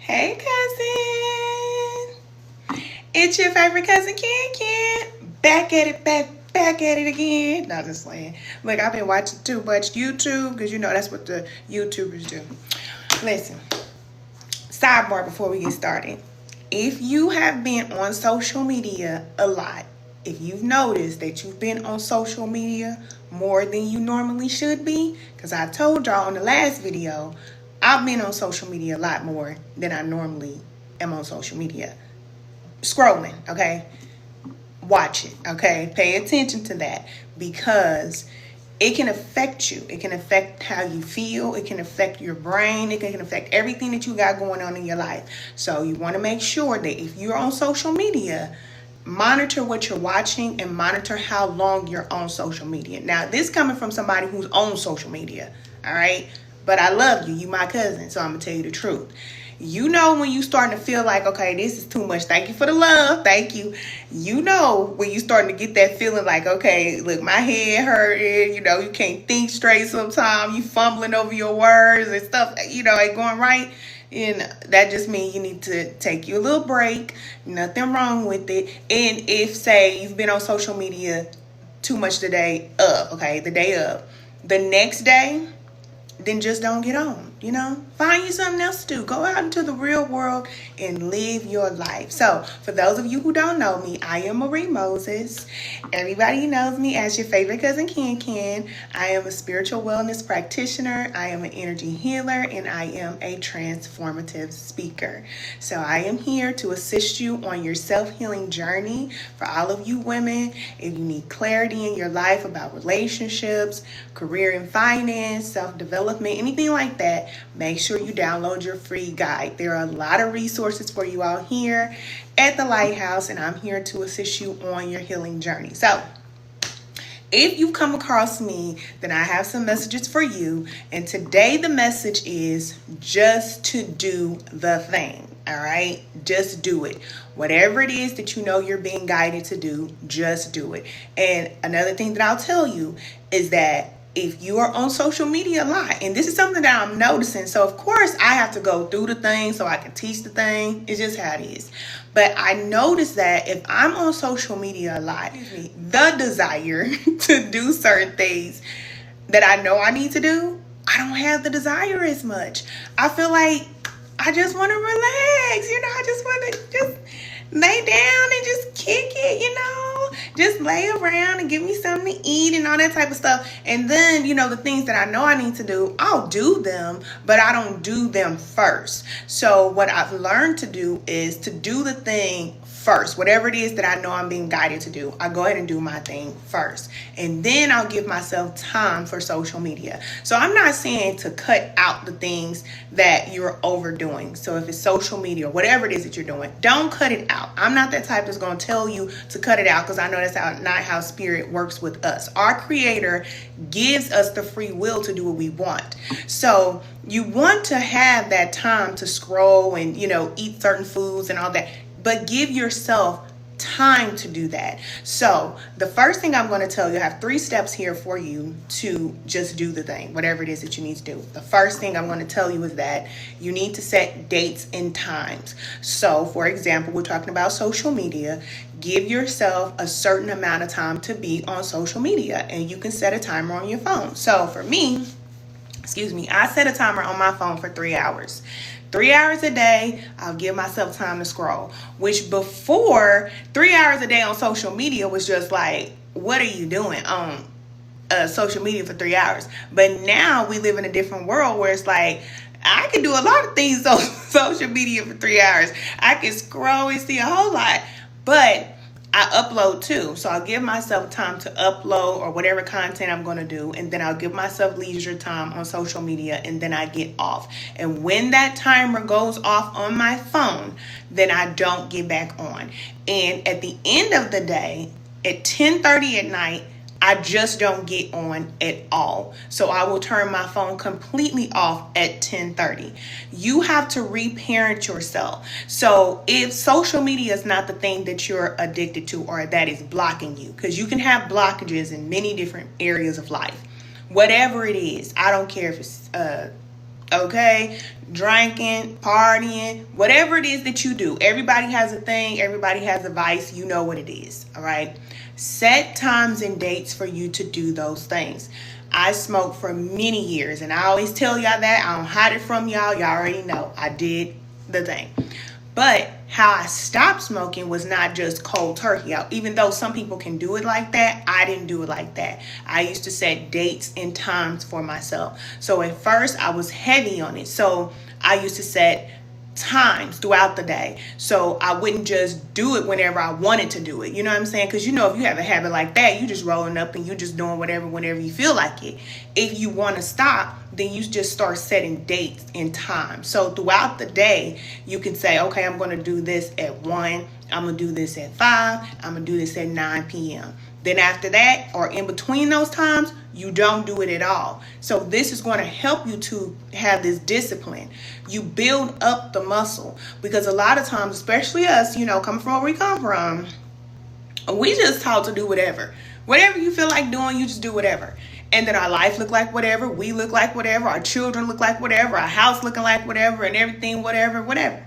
Hey, cousin. It's your favorite cousin, Ken. Back at it, back at it again. No, just playing. Look, I've been watching too much YouTube because you know that's what the YouTubers do. Listen, sidebar before we get started. If you have been on social media a lot, if you've noticed that you've been on social media more than you normally should be, because I told y'all on the last video, I've been on social media a lot more than I normally am on social media. Scrolling, okay? Watch it, okay? Pay attention to that because it can affect you. It can affect how you feel. It can affect your brain. It can affect everything that you got going on in your life. So you want to make sure that if you're on social media, monitor what you're watching and monitor how long you're on social media. Now, this coming from somebody who's on social media, all right? But I love you. You my cousin, so I'm going to tell you the truth. You know when you starting to feel like, okay, this is too much. Thank you for the love. Thank you. You know when you starting to get that feeling like, okay, look, my head hurting. You know, you can't think straight sometimes. You fumbling over your words and stuff, you know, ain't going right. And that just means you need to take you a little break. Nothing wrong with it. And if, say, you've been on social media too much the day of, the next day, then just don't get on, you know? Find you something else to do. Go out into the real world and live your life. So, for those of you who don't know me, I am Marie Moses. Everybody knows me as your favorite cousin, Ken. I am a spiritual wellness practitioner. I am an energy healer, and I am a transformative speaker. So, I am here to assist you on your self-healing journey. For all of you women, if you need clarity in your life about relationships, career and finance, self-development, anything like that, make sure you download your free guide. There are a lot of resources for you out here at the Lighthouse, and I'm here to assist you on your healing journey. So, if you've come across me, then I have some messages for you. And today the message is just to do the thing. All right, just do it. Whatever it is that you know you're being guided to do, just do it. And another thing that I'll tell you is that if you are on social media a lot, and this is something that I'm noticing, so of course I have to go through the thing so I can teach the thing. It's just how it is. But I notice that if I'm on social media a lot, the desire to do certain things that I know I need to do, I don't have the desire as much. I feel like I just want to relax, you know, I just want to just lay down and just kick it, you know, just lay around and give me something to eat and all that type of stuff. And then, you know, the things that I know I need to do, I'll do them, but I don't do them first. So what I've learned to do is to do the thing first. Whatever it is that I know I'm being guided to do, I go ahead and do my thing first. And then I'll give myself time for social media. So I'm not saying to cut out the things that you're overdoing. So if it's social media or whatever it is that you're doing, don't cut it out. I'm not that type that's going to tell you to cut it out because I know that's not how spirit works with us. Our creator gives us the free will to do what we want. So you want to have that time to scroll and, you know, eat certain foods and all that. But give yourself time to do that. So the first thing I'm going to tell you, I have 3 steps here for you to just do the thing, whatever it is that you need to do. The first thing I'm going to tell you is that you need to set dates and times. So for example, we're talking about social media. Give yourself a certain amount of time to be on social media, and you can set a timer on your phone. So for me, I set a timer on my phone for 3 hours. 3 hours a day, I'll give myself time to scroll. Which before, 3 hours a day on social media was just like, what are you doing on social media for 3 hours? But now we live in a different world where it's like, I can do a lot of things on social media for 3 hours. I can scroll and see a whole lot. But I upload too. So I'll give myself time to upload or whatever content I'm going to do. And then I'll give myself leisure time on social media, and then I get off. And when that timer goes off on my phone, then I don't get back on. And at the end of the day, at 10:30 at night, I just don't get on at all. So I will turn my phone completely off at 10:30. You have to reparent yourself. So if social media is not the thing that you're addicted to or that is blocking you, because you can have blockages in many different areas of life, whatever it is, I don't care if it's okay? Drinking, partying, whatever it is that you do. Everybody has a thing. Everybody has a vice. You know what it is, all right? Set times and dates for you to do those things. I smoked for many years, and I always tell y'all that. I don't hide it from y'all. Y'all already know I did the thing. But how I stopped smoking was not just cold turkey. Even though some people can do it like that, I didn't do it like that. I used to set dates and times for myself. So at first I was heavy on it. So I used to set times throughout the day. So I wouldn't just do it whenever I wanted to do it. You know what I'm saying? Because you know, if you have a habit like that, you just rolling up and you just doing whatever whenever you feel like it. If you want to stop, then you just start setting dates and time. So throughout the day, you can say, okay, I'm going to do this at 1. I'm going to do this at 5. I'm going to do this at 9 p.m. Then after that, or in between those times, you don't do it at all. So this is going to help you to have this discipline. You build up the muscle, because a lot of times, especially us, you know, coming from where we come from, we just taught to do whatever. Whatever you feel like doing, you just do whatever. And then our life look like whatever, we look like whatever, our children look like whatever, our house looking like whatever, and everything whatever.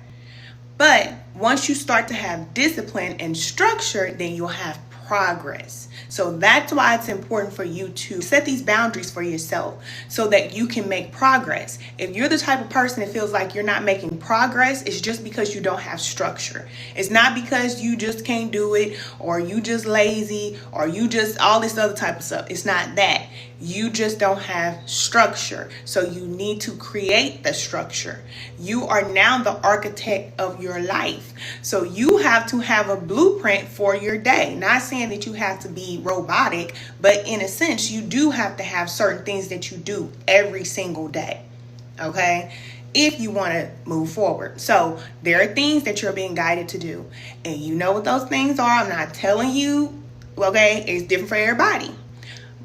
But once you start to have discipline and structure, then you'll have progress. So that's why it's important for you to set these boundaries for yourself so that you can make progress. If you're the type of person that feels like you're not making progress, it's just because you don't have structure. It's not because you just can't do it, or you just lazy, or you just all this other type of stuff. It's not that. You just don't have structure. So you need to create the structure. You are now the architect of your life. So you have to have a blueprint for your day. Not saying that you have to be robotic, but in a sense, you do have to have certain things that you do every single day. Okay? If you want to move forward. So there are things that you're being guided to do. And you know what those things are. I'm not telling you, okay? It's different for everybody.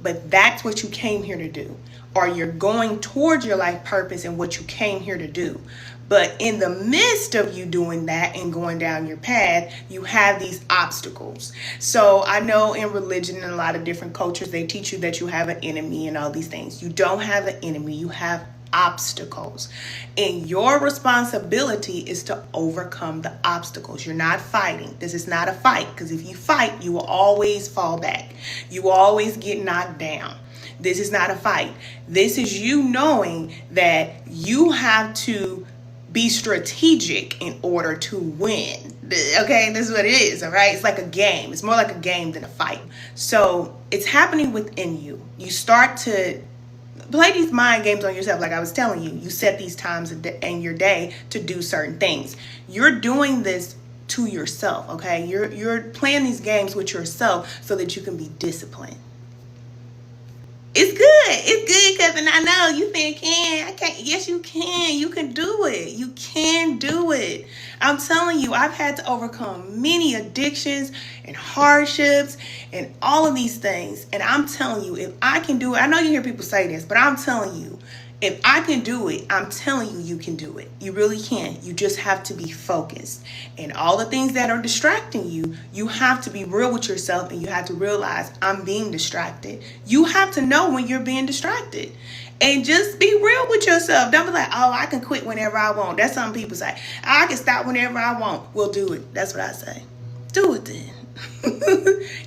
But that's what you came here to do, or you're going towards your life purpose and what you came here to do. But in the midst of you doing that and going down your path, you have these obstacles. So I know in religion and a lot of different cultures, they teach you that you have an enemy and all these things. You don't have an enemy. You have obstacles. And your responsibility is to overcome the obstacles. You're not fighting. This is not a fight, because if you fight, you will always fall back. You will always get knocked down. This is not a fight. This is you knowing that you have to be strategic in order to win. Okay, this is what it is, all right? It's like a game. It's more like a game than a fight. So it's happening within you. You start to play these mind games on yourself. Like I was telling you, you set these times in your day to do certain things. You're doing this to yourself, okay? You're playing these games with yourself so that you can be disciplined. It's good, cousin. I know you think I can't. Yes, you can. You can do it. You can do it. I'm telling you, I've had to overcome many addictions and hardships and all of these things. And I'm telling you, if I can do it, I know you hear people say this, but I'm telling you, if I can do it, I'm telling you, you can do it. You really can. You just have to be focused. And all the things that are distracting you, you have to be real with yourself, and you have to realize, I'm being distracted. You have to know when you're being distracted. And just be real with yourself. Don't be like, oh, I can quit whenever I want. That's something people say. I can stop whenever I want. Well, do it. That's what I say. Do it then.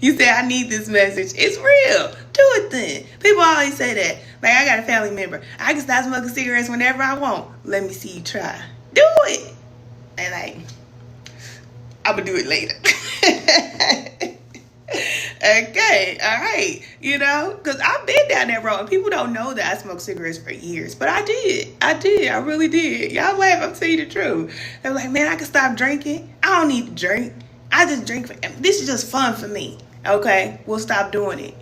You say, I need this message. It's real. Do it then. People always say that. Like, I got a family member. I can stop smoking cigarettes whenever I want. Let me see you try. Do it. And like, I'm going to do it later. Okay, all right. You know, because I've been down that road. And people don't know that I smoked cigarettes for years. But I did. I really did. Y'all laugh. I'm telling you the truth. They're like, man, I can stop drinking. I don't need to drink. I just drink. This is just fun for me. Okay, we'll stop doing it.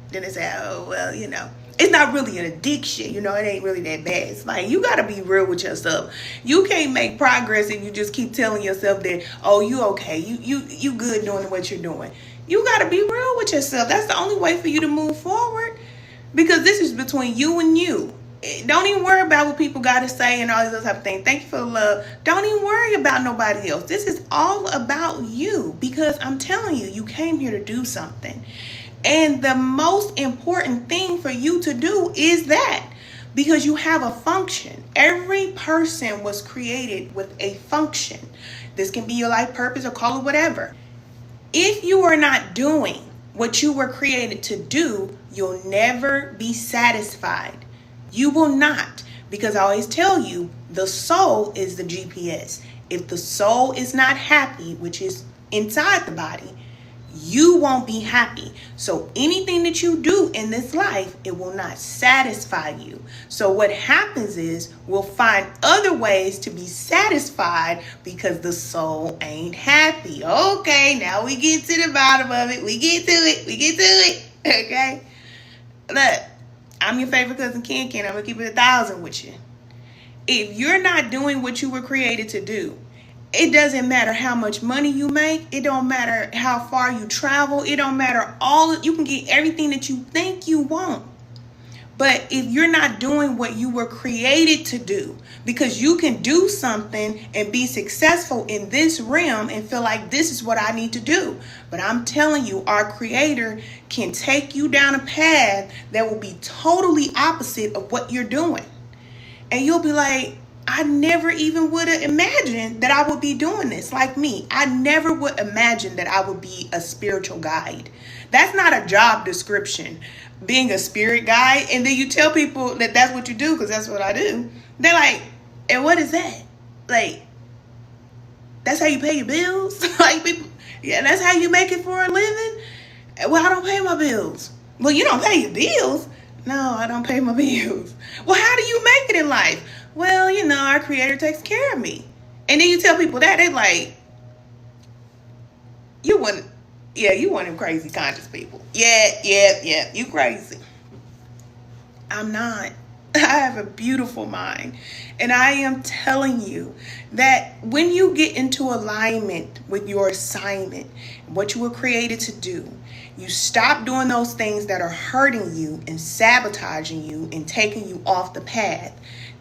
Then they say, oh, well, you know, it's not really an addiction. You know, it ain't really that bad. It's like, you got to be real with yourself. You can't make progress if you just keep telling yourself that, oh, you okay. You good doing what you're doing. You got to be real with yourself. That's the only way for you to move forward, because this is between you and you. Don't even worry about what people got to say and all these other type of things. Thank you for the love. Don't even worry about nobody else. This is all about you, because I'm telling you, you came here to do something. And the most important thing for you to do is that. Because you have a function. Every person was created with a function. This can be your life purpose or call it whatever. If you are not doing what you were created to do, you'll never be satisfied. You will not. Because I always tell you, the soul is the GPS. If the soul is not happy, which is inside the body, you won't be happy. So anything that you do in this life, it will not satisfy you. So what happens is we'll find other ways to be satisfied because the soul ain't happy. Okay, now we get to the bottom of it. We get to it. Okay? Look, I'm your favorite cousin Ken. I'm going to keep it 1,000 with you. If you're not doing what you were created to do, it doesn't matter how much money you make. It don't matter how far you travel. It don't matter you can get everything that you think you want. But if you're not doing what you were created to do, because you can do something and be successful in this realm and feel like this is what I need to do. But I'm telling you, our Creator can take you down a path that will be totally opposite of what you're doing. And you'll be like, I never even would have imagined that I would be doing this. Like me, I never would imagine that I would be a spiritual guide. That's not a job description, being a spirit guide. And then you tell people that that's what you do because that's what I do. They're like, and what is that? Like, that's how you pay your bills? Like, people, yeah, that's how you make it for a living? Well, I don't pay my bills. Well, you don't pay your bills? No, I don't pay my bills. Well, how do you make it in life? Well, you know, our Creator takes care of me. And then you tell people that, they're like, you one of them crazy conscious people. Yeah, you crazy. I'm not. I have a beautiful mind. And I am telling you that when you get into alignment with your assignment, what you were created to do, you stop doing those things that are hurting you and sabotaging you and taking you off the path.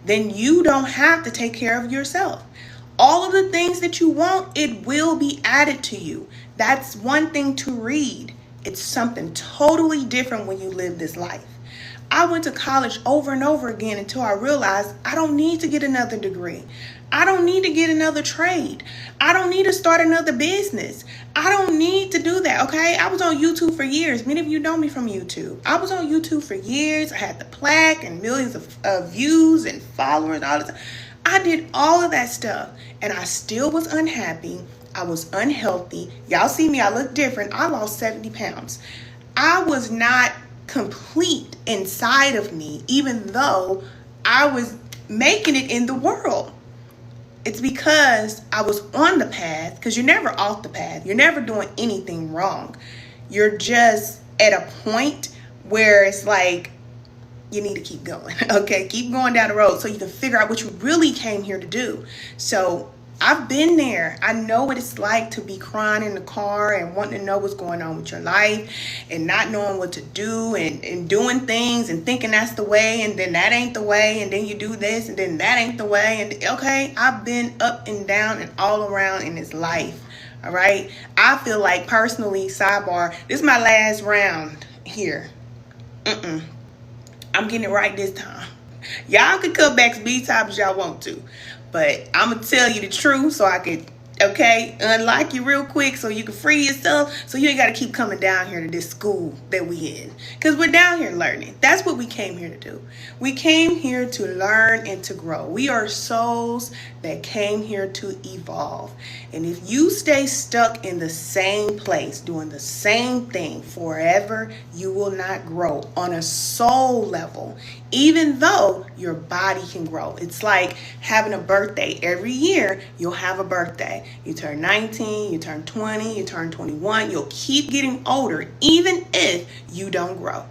Then you don't have to take care of yourself. All of the things that you want, it will be added to you. That's one thing to read. It's something totally different when you live this life. I went to college over and over again until I realized I don't need to get another degree. I don't need to get another trade. I don't need to start another business. I don't need to do that, okay? I was on YouTube for years. Many of you know me from YouTube. I was on YouTube for years. I had the plaque and millions of views and followers, all this. I did all of that stuff, and I still was unhappy. I was unhealthy. Y'all see me, I look different. I lost 70 pounds. I was not complete inside of me, even though I was making it in the world. It's because I was on the path, because you're never off the path. You're never doing anything wrong. You're just at a point where it's like, you need to keep going, okay? Keep going down the road so you can figure out what you really came here to do. So I've been there. I know what it's like to be crying in the car and wanting to know what's going on with your life and not knowing what to do and doing things and thinking that's the way and then that ain't the way and then you do this and then that ain't the way. And okay, I've been up and down and all around in this life, all right? I feel like personally, sidebar, this is my last round here. I'm getting it right this time. Y'all can cut back speed times y'all want to. But I'm going to tell you the truth so I could, okay, unlock you real quick so you can free yourself. So you ain't got to keep coming down here to this school that we in. Because we're down here learning. That's what we came here to do. We came here to learn and to grow. We are souls that came here to evolve. And if you stay stuck in the same place, doing the same thing forever, you will not grow on a soul level, even though your body can grow. It's like having a birthday. Every year, you'll have a birthday. You turn 19, you turn 20, you turn 21. You'll keep getting older, even if you don't grow.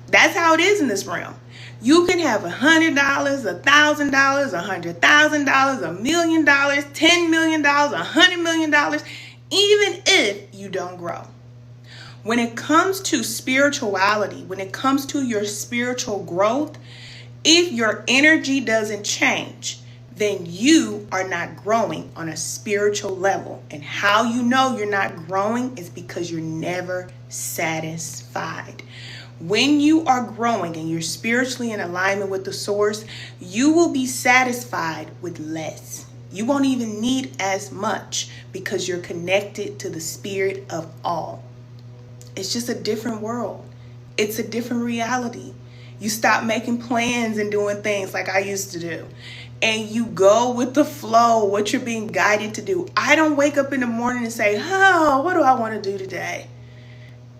That's how it is in this realm. You can have $100, $1,000, $100,000, $1 million, $10 million, $100 million, even if you don't grow. When it comes to spirituality, when it comes to your spiritual growth, if your energy doesn't change, then you are not growing on a spiritual level. And how you know you're not growing is because you're never satisfied. When you are growing and you're spiritually in alignment with the source, you will be satisfied with less. You won't even need as much because you're connected to the spirit of all. It's just a different world. It's a different reality. You stop making plans and doing things like I used to do. And you go with the flow, what you're being guided to do. I don't wake up in the morning and say, oh, what do I want to do today?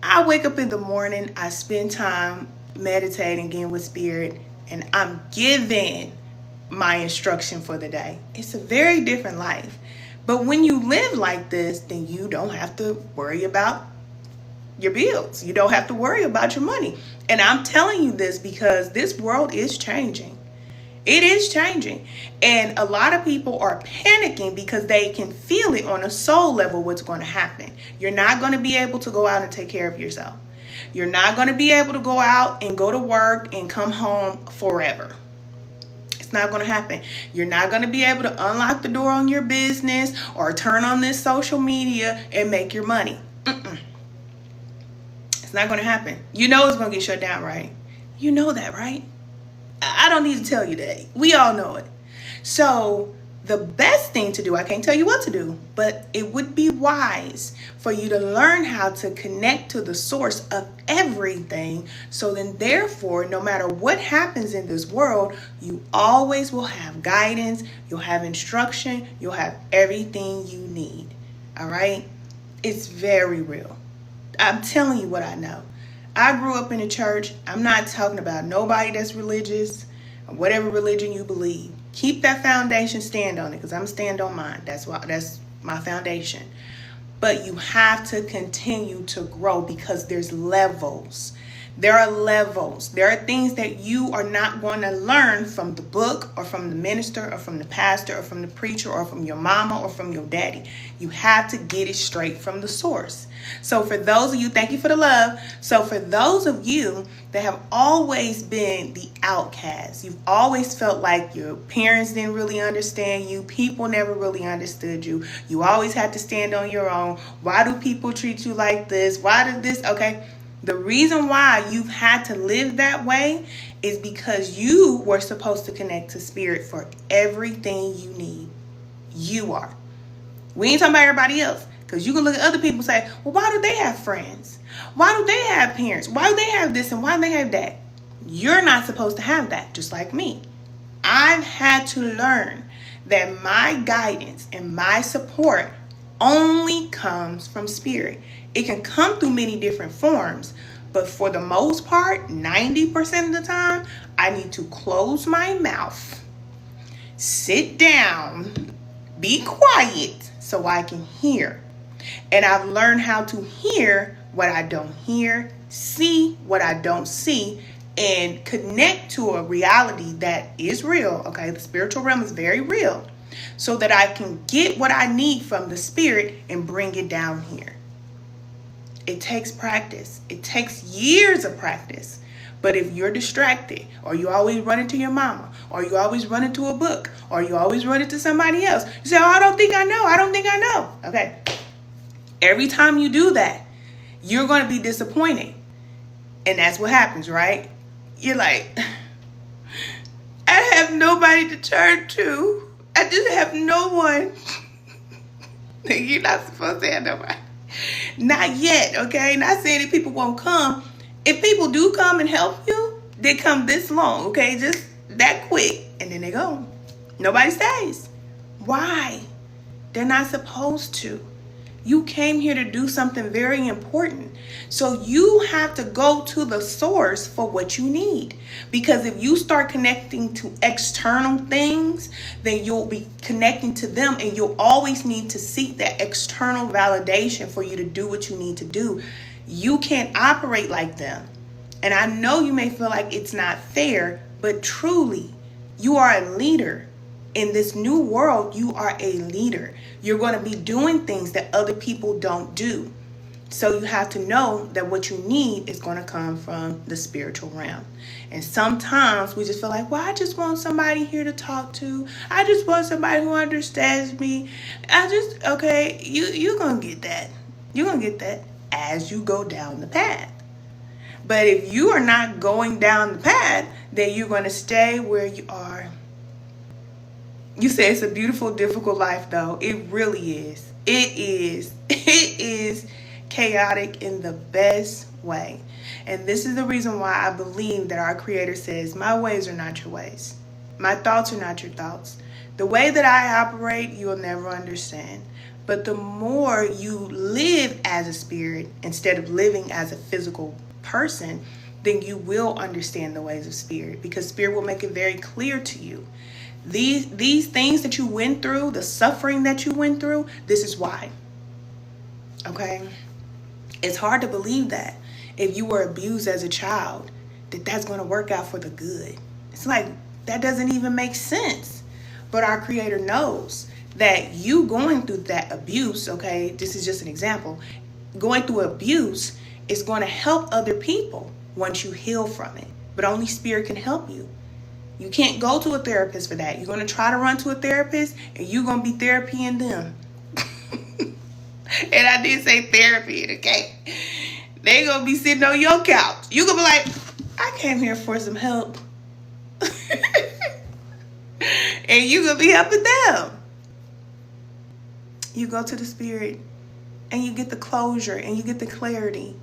I wake up in the morning, I spend time meditating again with spirit, and I'm given my instruction for the day. It's a very different life. But when you live like this, then you don't have to worry about your bills. You don't have to worry about your money. And I'm telling you this because this world is changing. It is changing. And a lot of people are panicking because they can feel it on a soul level what's going to happen. You're not going to be able to go out and take care of yourself. You're not going to be able to go out and go to work and come home forever. It's not going to happen. You're not going to be able to unlock the door on your business or turn on this social media and make your money. It's not going to happen. You know it's going to get shut down, right? You know that, right? I don't need to tell you that. We all know it. So the best thing to do, I can't tell you what to do, but it would be wise for you to learn how to connect to the source of everything. So then therefore, no matter what happens in this world, you always will have guidance, you'll have instruction, you'll have everything you need. All right? It's very real. I'm telling you what I know. I grew up in a church. I'm not talking about nobody that's religious, or whatever religion you believe. Keep that foundation, stand on it, because I'm stand on mine. That's my foundation. But you have to continue to grow because there's levels. There are levels. There are things that you are not going to learn from the book or from the minister or from the pastor or from the preacher or from your mama or from your daddy. You have to get it straight from the source. So for those of you, thank you for the love. So for those of you that have always been the outcast, you've always felt like your parents didn't really understand you. People never really understood you. You always had to stand on your own. Why do people treat you like this? Why did this? Okay. The reason why you've had to live that way is because you were supposed to connect to spirit for everything you need. You are. We ain't talking about everybody else. Because you can look at other people and say, well, why do they have friends? Why do they have parents? Why do they have this and why do they have that? You're not supposed to have that, just like me. I've had to learn that my guidance and my support only comes from spirit. It can come through many different forms, but for the most part, 90% of the time, I need to close my mouth, sit down, be quiet so I can hear. And I've learned how to hear what I don't hear, see what I don't see, and connect to a reality that is real. Okay, the spiritual realm is very real, so that I can get what I need from the spirit and bring it down here. It takes practice. It takes years of practice. But if you're distracted, or you always run into your mama, or you always run into a book, or you always run into somebody else, you say, oh, I don't think I know. I don't think I know. Okay. Every time you do that, you're going to be disappointed. And that's what happens, right? You're like, I have nobody to turn to. I just have no one. You're not supposed to have nobody. Not yet, okay? Not saying that people won't come. If people do come and help you, they come this long, okay? Just that quick, and then they go. Nobody stays. Why? They're not supposed to. You came here to do something very important. So you have to go to the source for what you need. Because if you start connecting to external things, then you'll be connecting to them, and you'll always need to seek that external validation for you to do what you need to do. You can't operate like them. And I know you may feel like it's not fair, but truly, you are a leader. In this new world, you are a leader. You're going to be doing things that other people don't do. So you have to know that what you need is going to come from the spiritual realm. And sometimes we just feel like, well, I just want somebody here to talk to. I just want somebody who understands me. You're going to get that. You're going to get that as you go down the path. But if you are not going down the path, then you're going to stay where you are. You say it's a beautiful, difficult life, though. It really is. It is. It is chaotic in the best way. And this is the reason why I believe that our Creator says, my ways are not your ways. My thoughts are not your thoughts. The way that I operate, you'll never understand. But the more you live as a spirit instead of living as a physical person, then you will understand the ways of spirit, because spirit will make it very clear to you. These things that you went through, the suffering that you went through, this is why. Okay? It's hard to believe that if you were abused as a child, that's going to work out for the good. It's like, that doesn't even make sense. But our Creator knows that you going through that abuse, okay, this is just an example, going through abuse is going to help other people once you heal from it. But only spirit can help you. You can't go to a therapist for that. You're going to try to run to a therapist and you're going to be therapying them. And I did say therapy, okay? They going to be sitting on your couch. You're going to be like, I came here for some help. And you're going to be helping them. You go to the spirit and you get the closure and you get the clarity.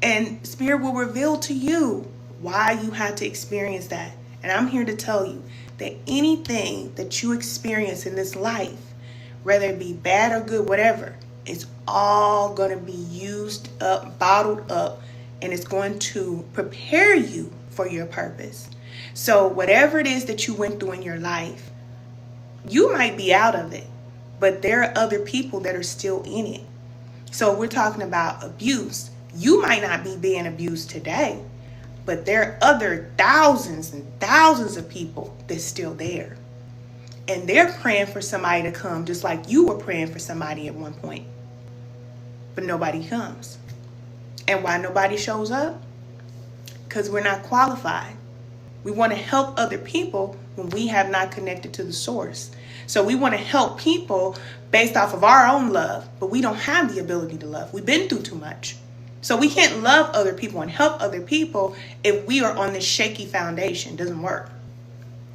And spirit will reveal to you why you had to experience that. And I'm here to tell you that anything that you experience in this life, whether it be bad or good, whatever, it's all going to be used up, bottled up, and it's going to prepare you for your purpose. So whatever it is that you went through in your life, you might be out of it, but there are other people that are still in it. So we're talking about abuse. You might not be being abused today, but there are other thousands and thousands of people that's still there. And they're praying for somebody to come, just like you were praying for somebody at one point. But nobody comes. And why nobody shows up? Because we're not qualified. We want to help other people when we have not connected to the source. So we want to help people based off of our own love, but we don't have the ability to love. We've been through too much. So we can't love other people and help other people if we are on this shaky foundation. It doesn't work.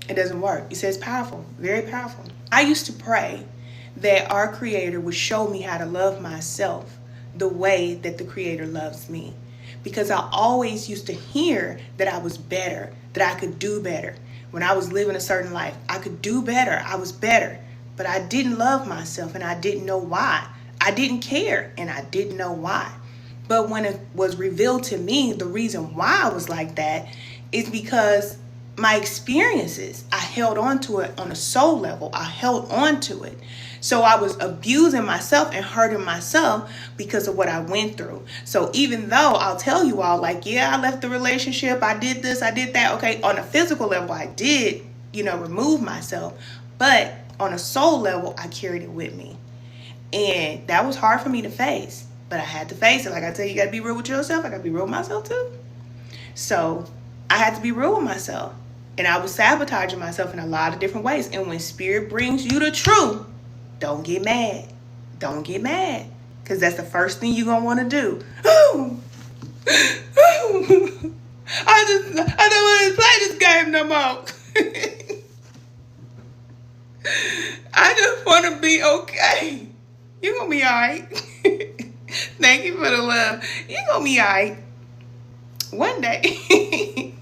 It doesn't work. He says powerful, very powerful. I used to pray that our Creator would show me how to love myself the way that the Creator loves me. Because I always used to hear that I was better, that I could do better. When I was living a certain life, I could do better. I was better. But I didn't love myself and I didn't know why. I didn't care and I didn't know why. But when it was revealed to me, the reason why I was like that is because my experiences, I held on to it on a soul level. I held on to it. So I was abusing myself and hurting myself because of what I went through. So even though I'll tell you all, like, yeah, I left the relationship, I did this, I did that. Okay, on a physical level, I did, remove myself. But on a soul level, I carried it with me. And that was hard for me to face. But I had to face it. Like I tell you, you got to be real with yourself. I got to be real with myself too. So I had to be real with myself. And I was sabotaging myself in a lot of different ways. And when spirit brings you the truth, don't get mad. Don't get mad. Because that's the first thing you're going to want to do. I don't want to play this game no more. I just want to be okay. You're going to be all right. Thank you for the love. You're going to be all right. One day.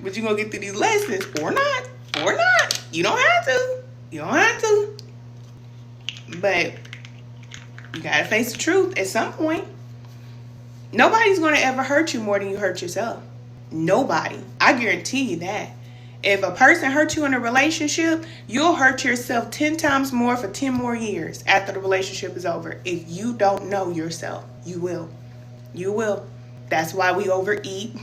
But you're going to get through these lessons. Or not. Or not. You don't have to. You don't have to. But you got to face the truth at some point. Nobody's going to ever hurt you more than you hurt yourself. Nobody. I guarantee you that. If a person hurt you in a relationship, you'll hurt yourself 10 times more for 10 more years after the relationship is over. If you don't know yourself, you will. You will. That's why we overeat,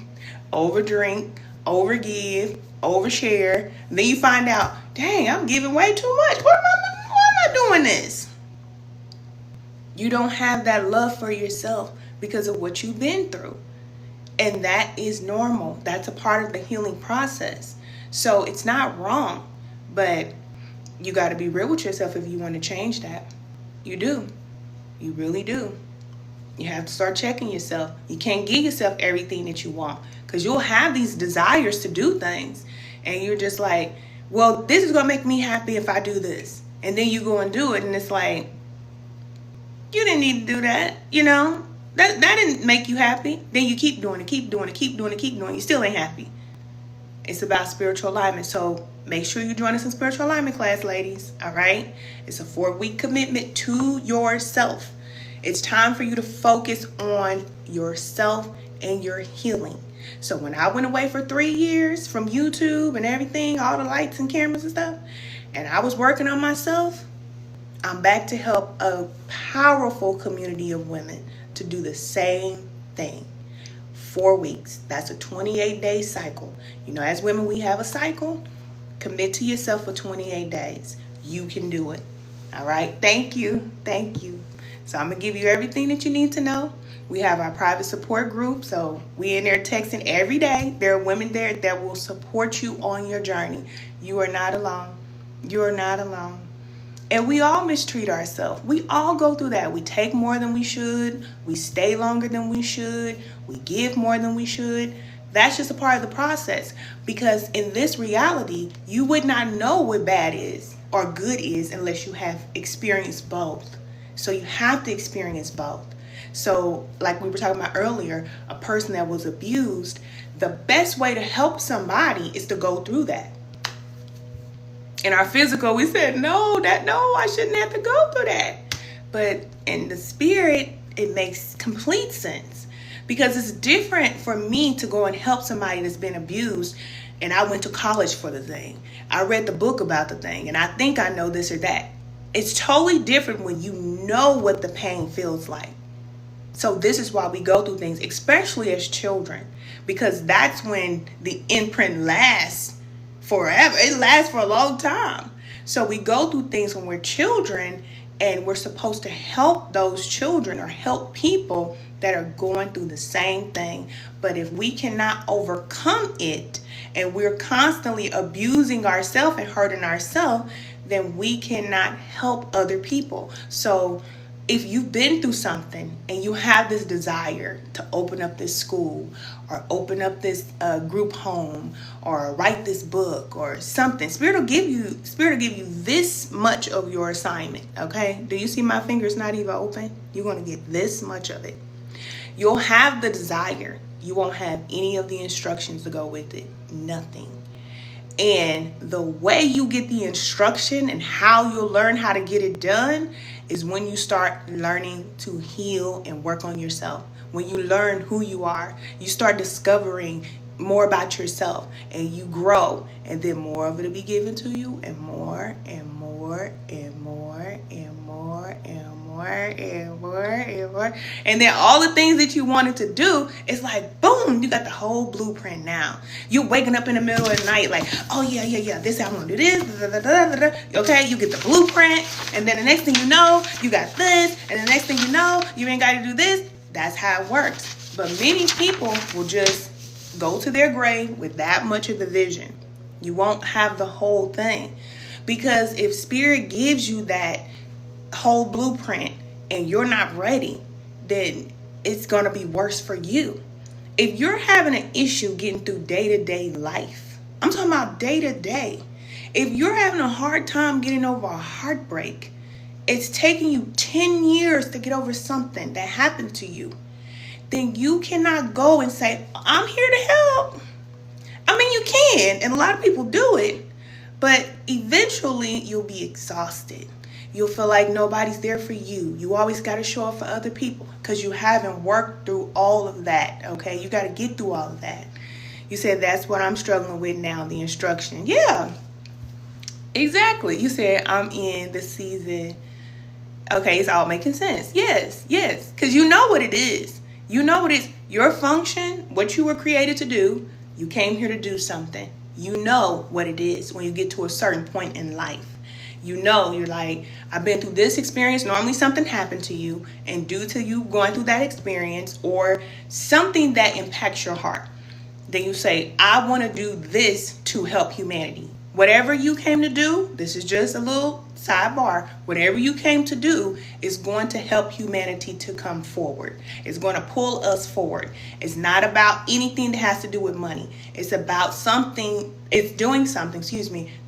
overdrink, overgive, overshare. And then you find out, dang, I'm giving way too much. Why am I doing this? You don't have that love for yourself because of what you've been through. And that is normal. That's a part of the healing process. So it's not wrong, but you got to be real with yourself if you want to change that. You do. You really do. You have to start checking yourself. You can't give yourself everything that you want, because you'll have these desires to do things. And you're just like, well, this is going to make me happy if I do this. And then you go and do it. And it's like, you didn't need to do that. That didn't make you happy. Then you keep doing it, keep doing it, keep doing it, keep doing it. You still ain't happy. It's about spiritual alignment. So make sure you join us in spiritual alignment class, ladies. All right? It's a 4-week commitment to yourself. It's time for you to focus on yourself and your healing. So when I went away for 3 years from YouTube and everything, all the lights and cameras and stuff, and I was working on myself, I'm back to help a powerful community of women to do the same thing. 4 weeks. That's a 28-day cycle. As women, we have a cycle. Commit to yourself for 28 days. You can do it. All right? Thank you. Thank you. So I'm going to give you everything that you need to know. We have our private support group. So we in there texting every day. There are women there that will support you on your journey. You are not alone. You are not alone. And we all mistreat ourselves. We all go through that. We take more than we should. We stay longer than we should. We give more than we should. That's just a part of the process. Because in this reality, you would not know what bad is or good is unless you have experienced both. So you have to experience both. So like we were talking about earlier, a person that was abused, the best way to help somebody is to go through that. In our physical, we said, no, I shouldn't have to go through that. But in the spirit, it makes complete sense. Because it's different for me to go and help somebody that's been abused, and I went to college for the thing. I read the book about the thing, and I think I know this or that. It's totally different when you know what the pain feels like. So this is why we go through things, especially as children, because that's when the imprint lasts forever. It lasts for a long time. So we go through things when we're children, and we're supposed to help those children or help people that are going through the same thing. But if we cannot overcome it, and we're constantly abusing ourselves and hurting ourselves, then we cannot help other people. So if you've been through something and you have this desire to open up this school or open up this group home or write this book or something, Spirit will give you this much of your assignment. Okay? Do you see my fingers not even open? You're going to get this much of it. You'll have the desire. You won't have any of the instructions to go with it. Nothing. And the way you get the instruction and how you'll learn how to get it done is when you start learning to heal and work on yourself. When you learn who you are, you start discovering more about yourself, and you grow, and then more of it will be given to you, and more and more and more and more and more and more and more. And then all the things that you wanted to do, it's like, boom, you got the whole blueprint now. You're waking up in the middle of the night like, oh yeah, this I'm gonna do this, okay, you get the blueprint, and then the next thing you know, you got this, and the next thing you know, you ain't got to do this. That's how it works. But many people will just go to their grave with that much of the vision. You won't have the whole thing. Because if Spirit gives you that whole blueprint and you're not ready, then it's going to be worse for you. If you're having an issue getting through day-to-day life, I'm talking about day-to-day. If you're having a hard time getting over a heartbreak, it's taking you 10 years to get over something that happened to you, then you cannot go and say, I'm here to help. I mean, you can, and a lot of people do it, but eventually you'll be exhausted. You'll feel like nobody's there for you. You always got to show up for other people because you haven't worked through all of that, okay? You got to get through all of that. You said, that's what I'm struggling with now, the instruction. Yeah, exactly. You said, I'm in the season. Okay, it's all making sense. Yes, because you know what it is. You know what it is. Your function, what you were created to do, you came here to do something. You know what it is when you get to a certain point in life. You know, you're like, I've been through this experience. Normally something happened to you, and due to you going through that experience or something that impacts your heart, then you say, I want to do this to help humanity. Whatever you came to do, this is just a little sidebar, whatever you came to do is going to help humanity to come forward. It's going to pull us forward. It's not about anything that has to do with money. It's about something, it's doing something,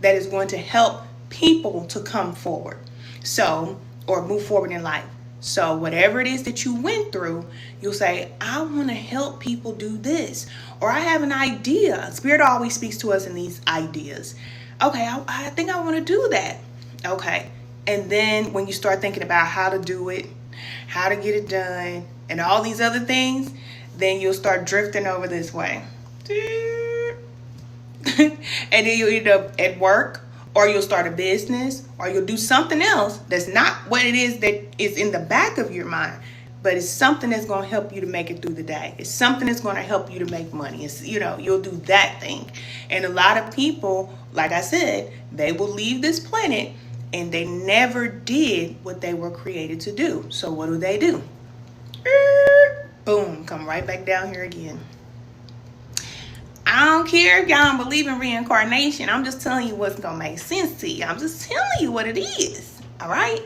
that is going to help people to come forward. So, or move forward in life. So whatever it is that you went through, you'll say, I want to help people do this. Or I have an idea. Spirit always speaks to us in these ideas. Okay, I think I want to do that. Okay. And then when you start thinking about how to do it, how to get it done, and all these other things, then you'll start drifting over this way. And then you'll end up at work, or you'll start a business, or you'll do something else that's not what it is that is in the back of your mind, but it's something that's going to help you to make it through the day. It's something that's going to help you to make money. It's, you'll do that thing. And a lot of people, like I said, they will leave this planet and they never did what they were created to do. So what do? Boom, come right back down here again. I don't care if y'all don't believe in reincarnation. I'm just telling you what's going to make sense to you. I'm just telling you what it is. All right?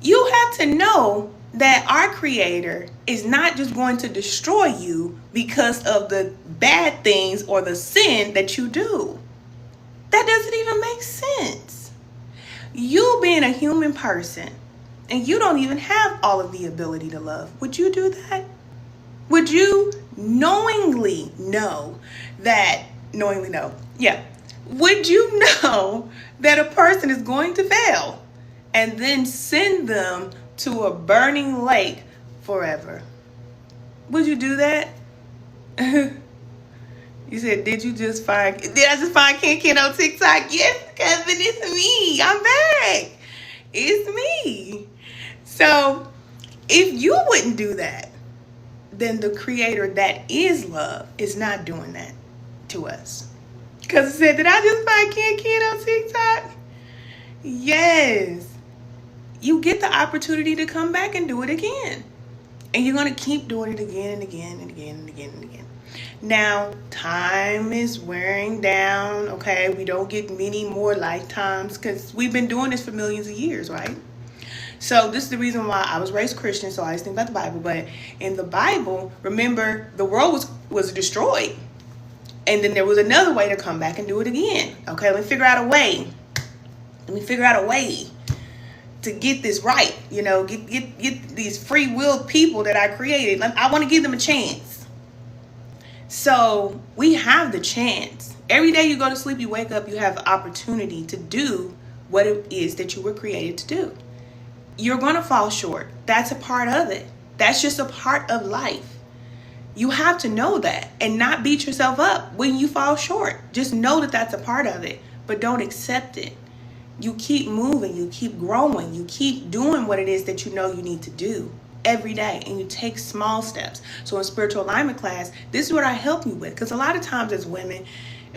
You have to know that our Creator is not just going to destroy you because of the bad things or the sin that you do. That doesn't even make sense. You being a human person and you don't even have all of the ability to love. Would you do that? Would you knowingly know? Yeah. Would you know that a person is going to fail and then send them to a burning lake forever? Would you do that? You said, did I just find Ken on TikTok? Yes, Kevin, it's me. I'm back. It's me. So if you wouldn't do that, then the Creator that is love is not doing that to us. Because it said, did I just find Ken on TikTok? Yes. You get the opportunity to come back and do it again. And you're going to keep doing it again and again and again and again and again. Now, time is wearing down, okay? We don't get many more lifetimes because we've been doing this for millions of years, right? So this is the reason why I was raised Christian, so I always think about the Bible. But in the Bible, remember, the world was destroyed. And then there was another way to come back and do it again. Okay, let me figure out a way. To get this right. Get these free-willed people that I created. I want to give them a chance. So we have the chance. Every day you go to sleep, you wake up, you have the opportunity to do what it is that you were created to do. You're going to fall short. That's a part of it. That's just a part of life. You have to know that and not beat yourself up when you fall short. Just know that that's a part of it, but don't accept it. You keep moving, you keep growing, you keep doing what it is that you know you need to do every day, and you take small steps. So in spiritual alignment class, this is what I help you with, because a lot of times as women,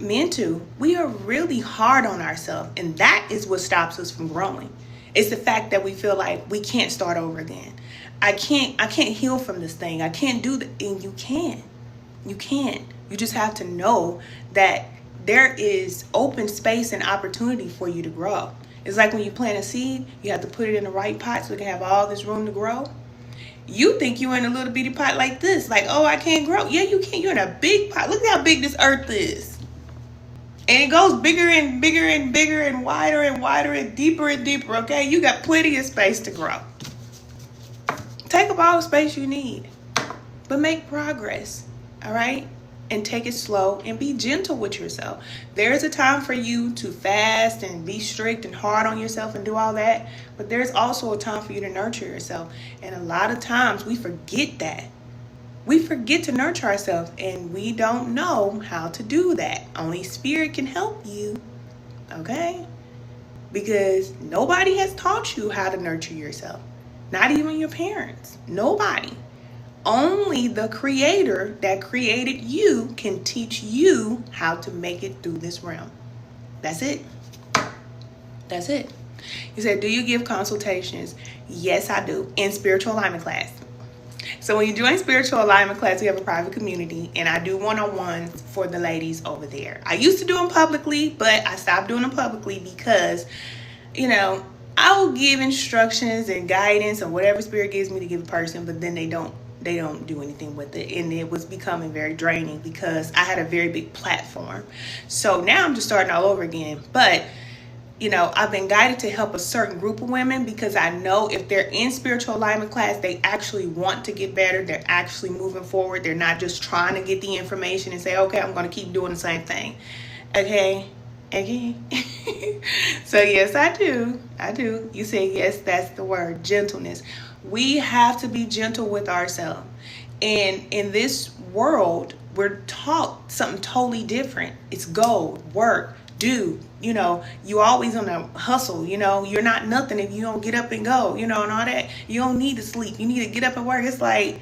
men too, we are really hard on ourselves, and that is what stops us from growing. It's the fact that we feel like we can't start over again. I can't heal from this thing. I can't do that. And you can. You just have to know that there is open space and opportunity for you to grow. It's like when you plant a seed, you have to put it in the right pot so it can have all this room to grow. You think you're in a little bitty pot like this, like, oh, I can't grow. Yeah, you can. You're in a big pot. Look at how big this earth is. And it goes bigger and bigger and bigger and wider and deeper, okay? You got plenty of space to grow. Take up all the space you need, but make progress, all right? And take it slow and be gentle with yourself. There's a time for you to fast and be strict and hard on yourself and do all that, but there's also a time for you to nurture yourself. And a lot of times we forget that. We forget to nurture ourselves, and we don't know how to do that. Only Spirit can help you, okay? Because nobody has taught you how to nurture yourself. Not even your parents. Nobody. Only the Creator that created you can teach you how to make it through this realm. That's it. That's it. You said, do you give consultations? Yes, I do. In spiritual alignment class. So when you join spiritual alignment class, we have a private community, and I do one-on-ones for the ladies over there. I used to do them publicly, but I stopped doing them publicly because you know, I will give instructions and guidance or whatever spirit gives me to give a person, but then they don't do anything with it, and it was becoming very draining because I had a very big platform. So now I'm just starting all over again. But I've been guided to help a certain group of women because I know if they're in spiritual alignment class, they actually want to get better. They're actually moving forward. They're not just trying to get the information and say, okay, I'm going to keep doing the same thing. Okay. So yes, I do. You say yes, that's the word, gentleness. We have to be gentle with ourselves. And in this world, we're taught something totally different. It's go, work, do. You always on a hustle. You're not nothing if you don't get up and go, and all that. You don't need to sleep. You need to get up and work. It's like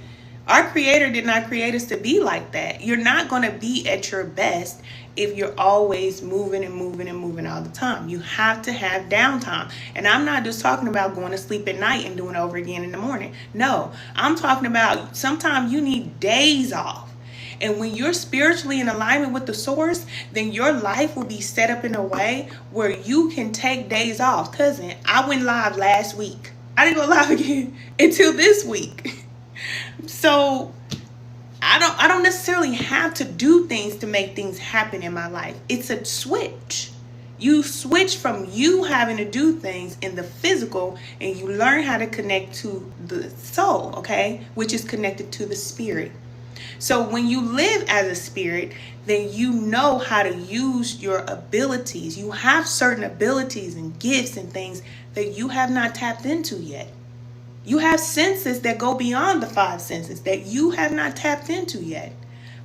our creator did not create us to be like that. You're not going to be at your best if you're always moving and moving and moving all the time. You have to have downtime. And I'm not just talking about going to sleep at night and doing it over again in the morning. No, I'm talking about sometimes you need days off. And when you're spiritually in alignment with the source, then your life will be set up in a way where you can take days off. Cousin, I went live last week. I didn't go live again until this week. So I don't necessarily have to do things to make things happen in my life. It's a switch. You switch from you having to do things in the physical, and you learn how to connect to the soul, okay? Which is connected to the spirit. So when you live as a spirit, then you know how to use your abilities. You have certain abilities and gifts and things that you have not tapped into yet. You have senses that go beyond the 5 senses that you have not tapped into yet.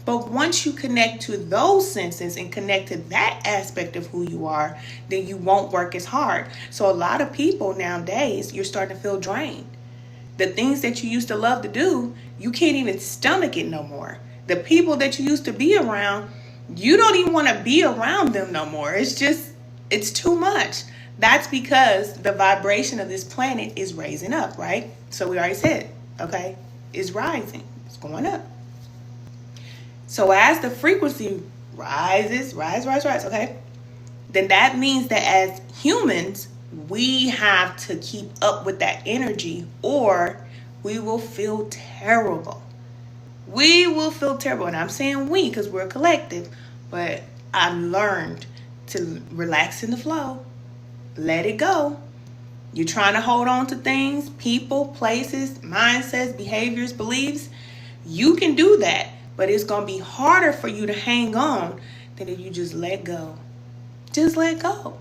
But once you connect to those senses and connect to that aspect of who you are, then you won't work as hard. So a lot of people nowadays, you're starting to feel drained. The things that you used to love to do, you can't even stomach it no more. The people that you used to be around, you don't even want to be around them no more. It's too much. That's because the vibration of this planet is raising up, right? So we already said, okay, it's rising. It's going up. So as the frequency rises, okay, then that means that as humans, we have to keep up with that energy or we will feel terrible. We will feel terrible. And I'm saying we because we're a collective, but I've learned to relax in the flow. Let it go. You're trying to hold on to things, people, places, mindsets, behaviors, beliefs. You can do that, but it's going to be harder for you to hang on than if you just let go. Just let go.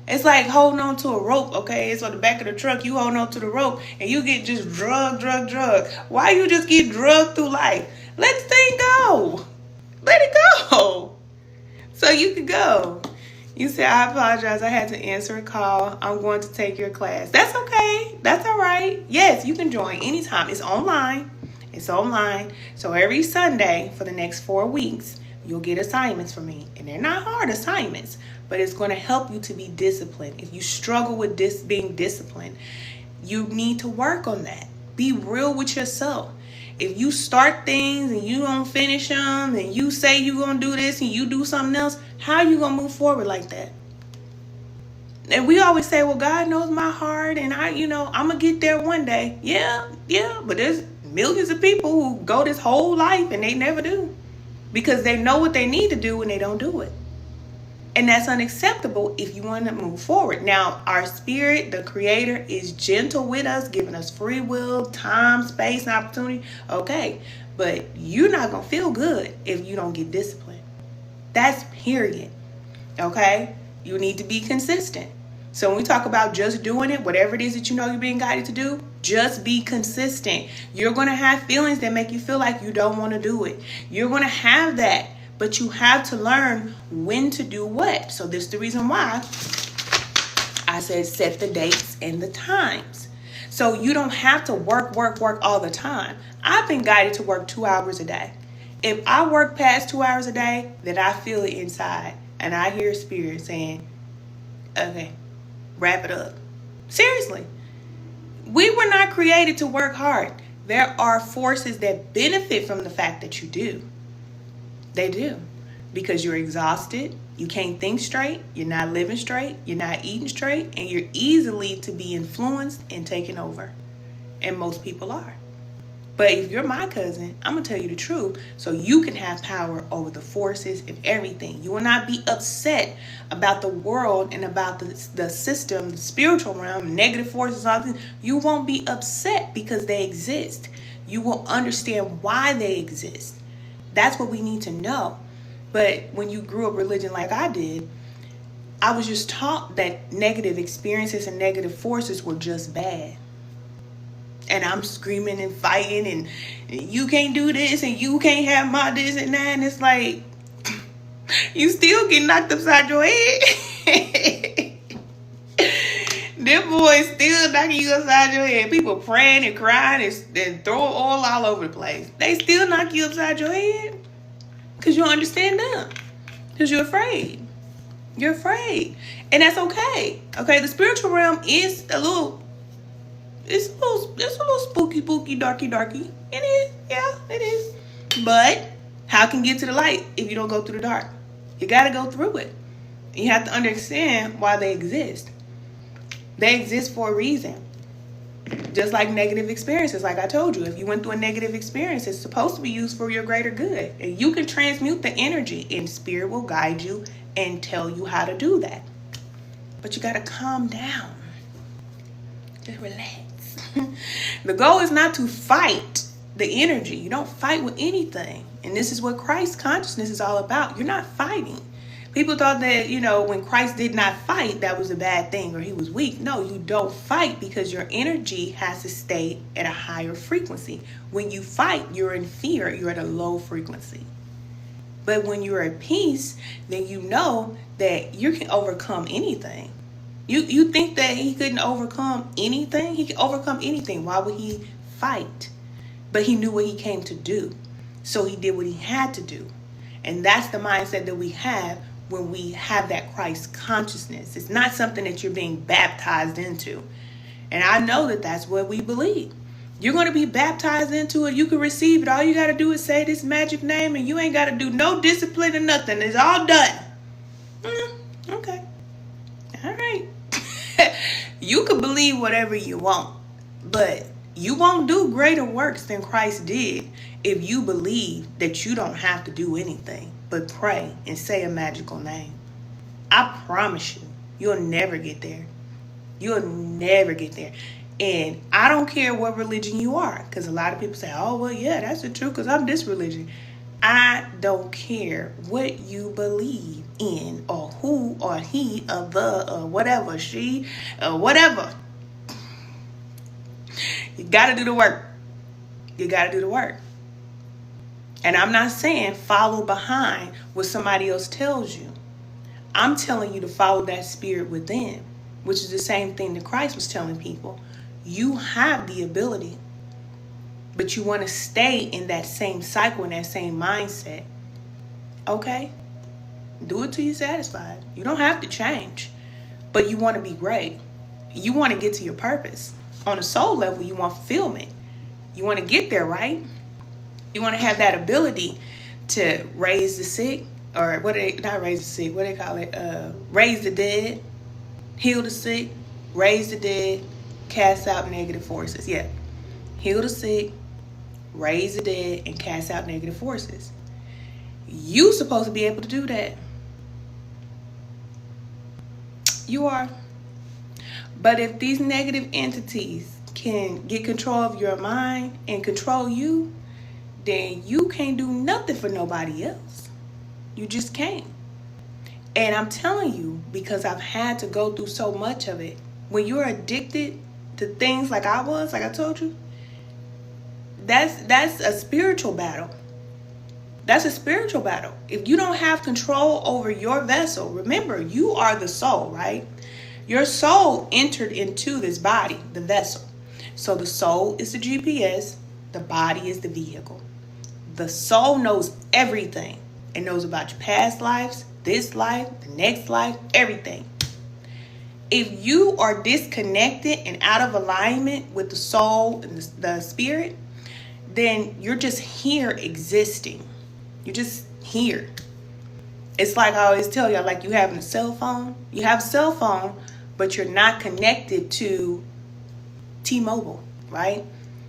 It's like holding on to a rope, okay? It's on the back of the truck. You hold on to the rope and you get just drug. Why you just get drugged through life? Let the thing go. Let it go. So you can go. You say, I apologize. I had to answer a call. I'm going to take your class. That's okay. That's all right. Yes, you can join anytime. It's online. So every Sunday for the next 4 weeks, you'll get assignments from me. And they're not hard assignments, but it's going to help you to be disciplined. If you struggle with being disciplined, you need to work on that. Be real with yourself. If you start things and you don't finish them and you say you're going to do this and you do something else, how are you going to move forward like that? And we always say, well, God knows my heart and I'm going to get there one day. Yeah. But there's millions of people who go this whole life and they never do because they know what they need to do and they don't do it. And that's unacceptable if you want to move forward. Now, our spirit, the creator, is gentle with us, giving us free will, time, space, and opportunity. Okay, but you're not going to feel good if you don't get disciplined. That's period. Okay? You need to be consistent. So when we talk about just doing it, whatever it is that you know you're being guided to do, just be consistent. You're going to have feelings that make you feel like you don't want to do it. You're going to have that. But you have to learn when to do what. So this is the reason why I said set the dates and the times. So you don't have to work all the time. I've been guided to work 2 hours a day. If I work past 2 hours a day, then I feel it inside. And I hear spirit saying, okay, wrap it up. Seriously. We were not created to work hard. There are forces that benefit from the fact that you do. They do. Because you're exhausted, You can't think straight, you're not living straight, you're not eating straight, and you're easily to be influenced and taken over. And most people are. But if you're my cousin, I'm going to tell you the truth so you can have power over the forces and everything. You will not be upset about the world and about the system, the spiritual realm, negative forces, all things. You won't be upset because they exist. You will understand why they exist. That's what we need to know. But when you grew up religion like I did, I was just taught that negative experiences and negative forces were just bad. And I'm screaming and fighting and you can't do this and you can't have my this and that. And it's like, you still get knocked upside your head. Them boys still knocking you upside your head. People praying and crying and throwing oil all over the place. They still knock you upside your head because you don't understand them. Because you're afraid. You're afraid. And that's okay. Okay, the spiritual realm is a little... It's a little spooky, darky. It is, yeah, it is. But how can you get to the light if you don't go through the dark? You got to go through it. You have to understand why they exist. They exist for a reason. Just like negative experiences, like I told you, if you went through a negative experience, it's supposed to be used for your greater good. And you can transmute the energy, and spirit will guide you and tell you how to do that. But you got to calm down. Just relax. The goal is not to fight the energy. You don't fight with anything. And this is what Christ consciousness is all about. You're not fighting. People thought that, when Christ did not fight, that was a bad thing or he was weak. No, you don't fight because your energy has to stay at a higher frequency. When you fight, you're in fear. You're at a low frequency. But when you're at peace, then you know that you can overcome anything. You think that he couldn't overcome anything? He could overcome anything. Why would he fight? But he knew what he came to do. So he did what he had to do. And that's the mindset that we have when we have that Christ consciousness. It's not something that you're being baptized into. And I know that that's what we believe. You're going to be baptized into it. You can receive it. All you got to do is say this magic name and you ain't got to do no discipline or nothing. It's all done. Okay. All right. You can believe whatever you want, but you won't do greater works than Christ did if you believe that you don't have to do anything but pray and say a magical name. I promise you, you'll never get there. You'll never get there. And I don't care what religion you are, because a lot of people say, oh, well, yeah, that's the truth because I'm this religion. I don't care what you believe in or who or he or the or whatever, she or whatever. You got to do the work. You got to do the work. And I'm not saying follow behind what somebody else tells you. I'm telling you to follow that spirit within, which is the same thing that Christ was telling people. You have the ability. But you want to stay in that same cycle, in that same mindset. Okay? Do it till you're satisfied. You don't have to change. But you want to be great. You want to get to your purpose. On a soul level, you want fulfillment. You want to get there, right? You want to have that ability to raise the sick. Or not raise the sick, what do they call it? Raise the dead. Heal the sick. Raise the dead. Cast out negative forces. Yeah. Heal the sick. Raise the dead and cast out negative forces. You're supposed to be able to do that. You are. But if these negative entities can get control of your mind and control you, then you can't do nothing for nobody else. You just can't. And I'm telling you, because I've had to go through so much of it. When you're addicted to things like I was, like I told you, that's a spiritual battle. That's a spiritual battle. If you don't have control over your vessel, remember, you are the soul, right? Your soul entered into this body, the vessel. So the soul is the GPS. The body is the vehicle. The soul knows everything. It knows about your past lives, this life, the next life, everything. If you are disconnected and out of alignment with the soul and the spirit, then you're just here existing. You're just here. It's like I always tell you, like you having a cell phone. You have a cell phone, but you're not connected to T-Mobile, right?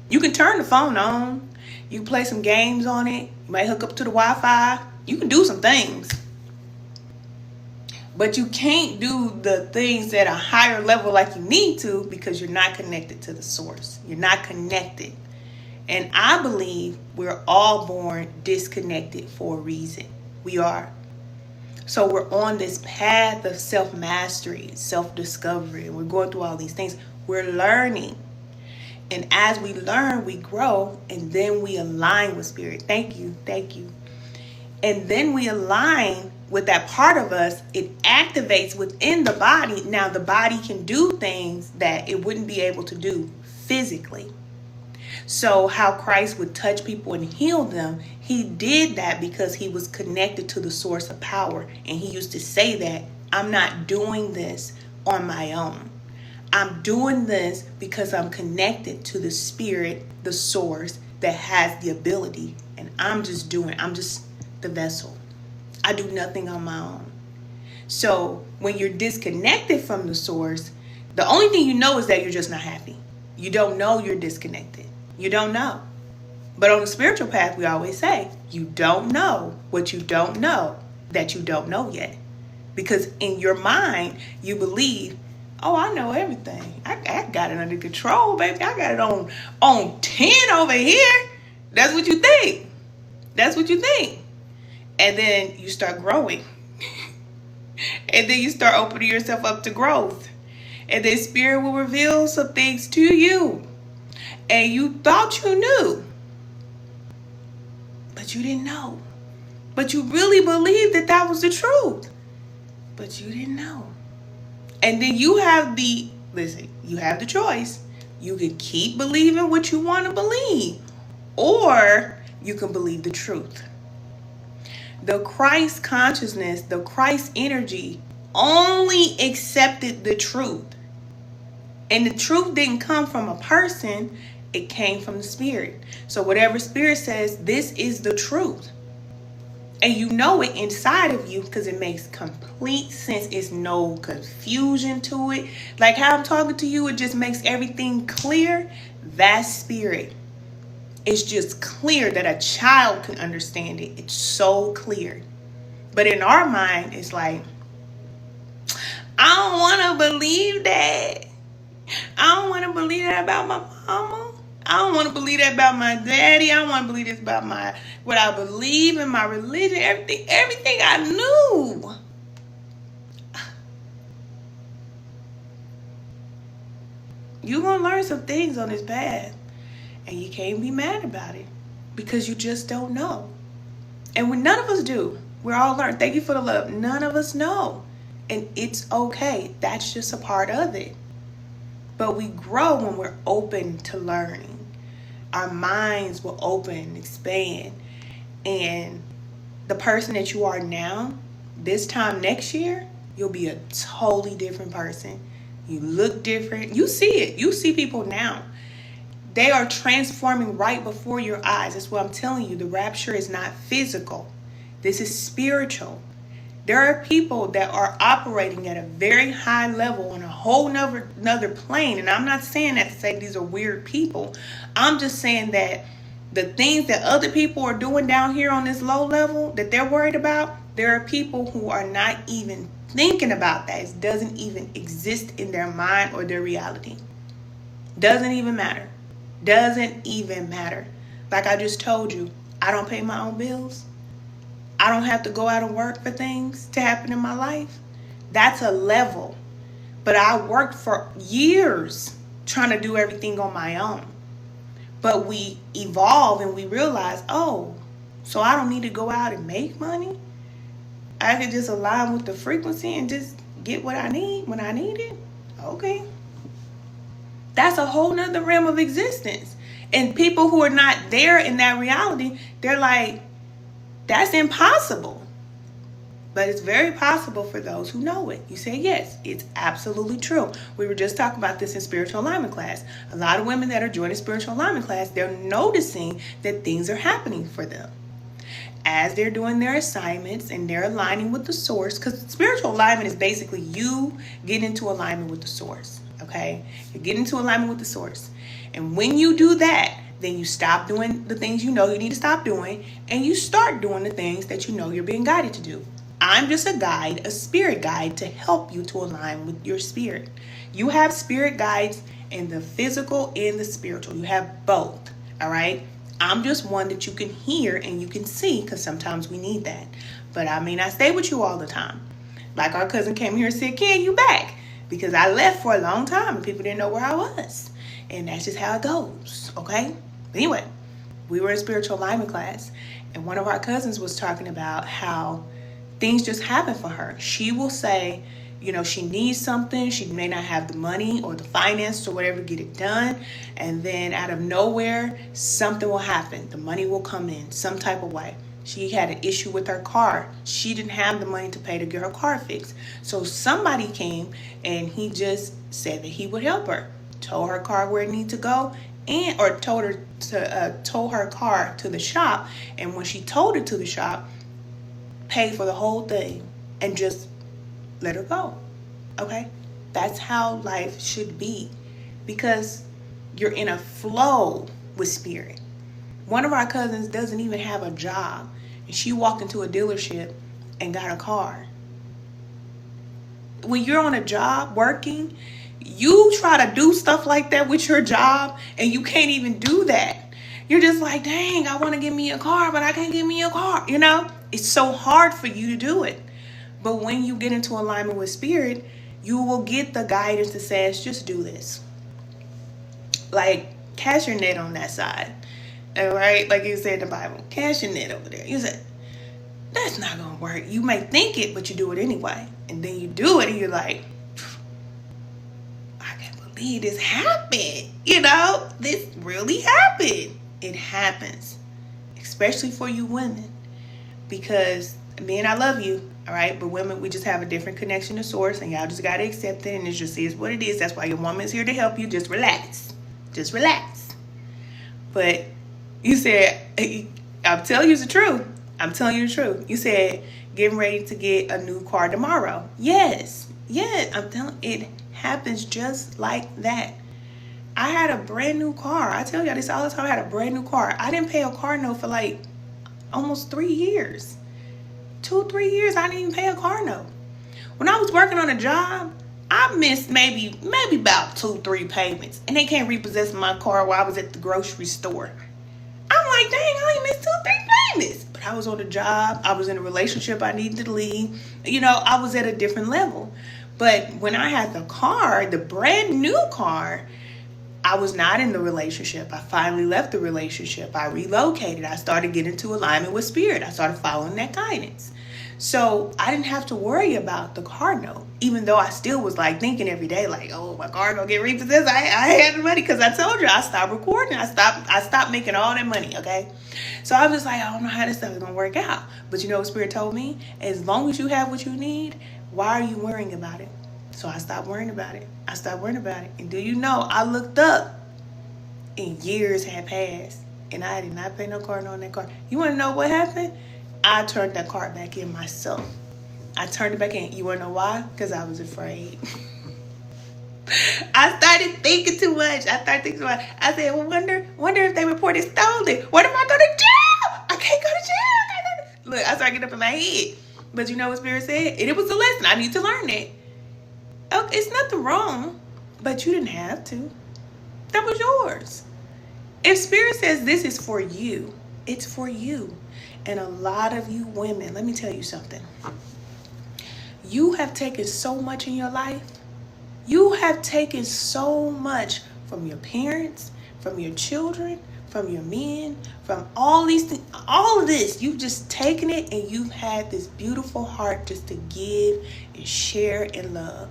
You can turn the phone on. You can play some games on it. You might hook up to the Wi-Fi. You can do some things. But you can't do the things at a higher level like you need to because you're not connected to the source. You're not connected. And I believe we're all born disconnected for a reason. We are. So we're on this path of self-mastery, self-discovery. We're going through all these things. We're learning. And as we learn, we grow, and then we align with spirit. Thank you. Thank you. And then we align with that part of us. It activates within the body. Now the body can do things that it wouldn't be able to do physically. So how Christ would touch people and heal them, he did that because he was connected to the source of power. And he used to say that, I'm not doing this on my own. I'm doing this because I'm connected to the spirit, the source that has the ability. And I'm just the vessel. I do nothing on my own. So when you're disconnected from the source, the only thing you know is that you're just not happy. You don't know you're disconnected. You don't know. But on the spiritual path, we always say, you don't know what you don't know that you don't know yet. Because in your mind, you believe, oh, I know everything. I got it under control, baby. I got it on 10 over here. That's what you think. That's what you think. And then you start growing. And then you start opening yourself up to growth. And then spirit will reveal some things to you. And you thought you knew. But you didn't know. But you really believed that that was the truth. But you didn't know. And then you have the choice. You can keep believing what you want to believe. Or you can believe the truth. The Christ consciousness, the Christ energy only accepted the truth. And the truth didn't come from a person. It came from the spirit. So whatever spirit says, this is the truth. And you know it inside of you because it makes complete sense. It's no confusion to it. Like how I'm talking to you, it just makes everything clear. That spirit. It's just clear that a child can understand it. It's so clear. But in our mind, it's like, I don't want to believe that. I don't want to believe that about my mama. I don't want to believe that about my daddy. I don't want to believe this about what I believe in, my religion, everything I knew. You're going to learn some things on this path. And you can't be mad about it because you just don't know. And none of us do. We're all learning. Thank you for the love. None of us know. And it's okay. That's just a part of it. But we grow when we're open to learning. Our minds will open, expand. And the person that you are now, this time next year, you'll be a totally different person. You look different. You see it. You see people now. They are transforming right before your eyes. That's what I'm telling you. The rapture is not physical. This is spiritual. There are people that are operating at a very high level on a whole another plane. And I'm not saying that to say these are weird people. I'm just saying that the things that other people are doing down here on this low level that they're worried about, there are people who are not even thinking about that. It doesn't even exist in their mind or their reality. Doesn't even matter. Doesn't even matter. Like I just told you, I don't pay my own bills. I don't have to go out and work for things to happen in my life. That's a level. But I worked for years trying to do everything on my own. But we evolve and we realize, oh, so I don't need to go out and make money. I can just align with the frequency and just get what I need when I need it. Okay. That's a whole nother realm of existence. And people who are not there in that reality, they're like, that's impossible. But it's very possible for those who know it. You say, yes, it's absolutely true. We were just talking about this in spiritual alignment class. A lot of women that are joining spiritual alignment class, they're noticing that things are happening for them. as they're doing their assignments and they're aligning with the source, because spiritual alignment is basically you getting into alignment with the source. Okay, you get into alignment with the source, and when you do that, then you stop doing the things you know you need to stop doing, and you start doing the things that you know you're being guided to do. I'm just a guide, a spirit guide, to help you to align with your spirit. You have spirit guides in the physical and the spiritual. You have both. All right. I'm just one that you can hear and you can see, because sometimes we need that. But I may not stay with you all the time. Like our cousin came here and said, Ken, you back? Because I left for a long time and people didn't know where I was. And that's just how it goes. Okay? Anyway, we were in spiritual alignment class, and one of our cousins was talking about how things just happen for her. She will say, you know, she needs something. She may not have the money or the finance or whatever to get it done. And then out of nowhere, something will happen. The money will come in some type of way. She had an issue with her car. She didn't have the money to pay to get her car fixed. So somebody came and he just said that he would help her. Tow her car where it needed to go, or told her to tow her car to the shop. And when she towed it to the shop, paid for the whole thing and just let her go. Okay? That's how life should be, because you're in a flow with spirit. One of our cousins doesn't even have a job, and she walked into a dealership and got a car. When you're on a job working, you try to do stuff like that with your job, and you can't even do that. You're just like, dang, I want to get me a car, but I can't get me a car. You know, it's so hard for you to do it. But when you get into alignment with spirit, you will get the guidance that says, just do this. Like, cast your net on that side. All right? Like you said in the Bible, cast your net over there. You said, that's not going to work. You may think it, but you do it anyway. And then you do it and you're like, I can't believe this happened. You know, this really happened. It happens, especially for you women, because men, I love you. All right, but women, we just have a different connection to source, and y'all just got to accept it, and it just is what it is. That's why your woman's here to help you. Just relax. Just relax. But you said, I'm telling you the truth. I'm telling you the truth. You said, getting ready to get a new car tomorrow. Yes. Yes. I'm telling you, it happens just like that. I had a brand new car. I tell y'all this all the time. I had a brand new car. I didn't pay a car note for like almost 3 years. 2-3 years, I didn't even pay a car note. When I was working on a job, I missed maybe about 2-3 payments, and they can't repossess my car while I was at the grocery store. I'm like, dang, I only missed 2-3 payments. But I was on a job. I was in a relationship I needed to leave. You know, I was at a different level. But when I had the car, the brand new car, I was not in the relationship. I finally left the relationship. I relocated. I started getting into alignment with spirit. I started following that guidance. So I didn't have to worry about the car note, even though I still was like thinking every day, like, oh, my car gonna get repossessed. I had the money, because I told you I stopped recording. I stopped making all that money. Okay. So I was like, I don't know how this stuff is gonna work out. But you know what Spirit told me? As long as you have what you need, why are you worrying about it? So I stopped worrying about it. And do you know, I looked up and years had passed and I did not pay no car note on that car. You want to know what happened? I turned that car back in myself. I turned it back in. You want to know why? Because I was afraid. I started thinking too much. I said, well, wonder if they reported stolen. What if I go to jail? I can't go to jail. Look, I started getting up in my head. But you know what Spirit said? And it was a lesson. I need to learn it. Oh, it's nothing wrong, but you didn't have to. That was yours. If Spirit says this is for you, it's for you. And a lot of you women, let me tell you something. You have taken so much in your life. You have taken so much from your parents, from your children, from your men, from all these things, all of this. You've just taken it and you've had this beautiful heart just to give and share and love.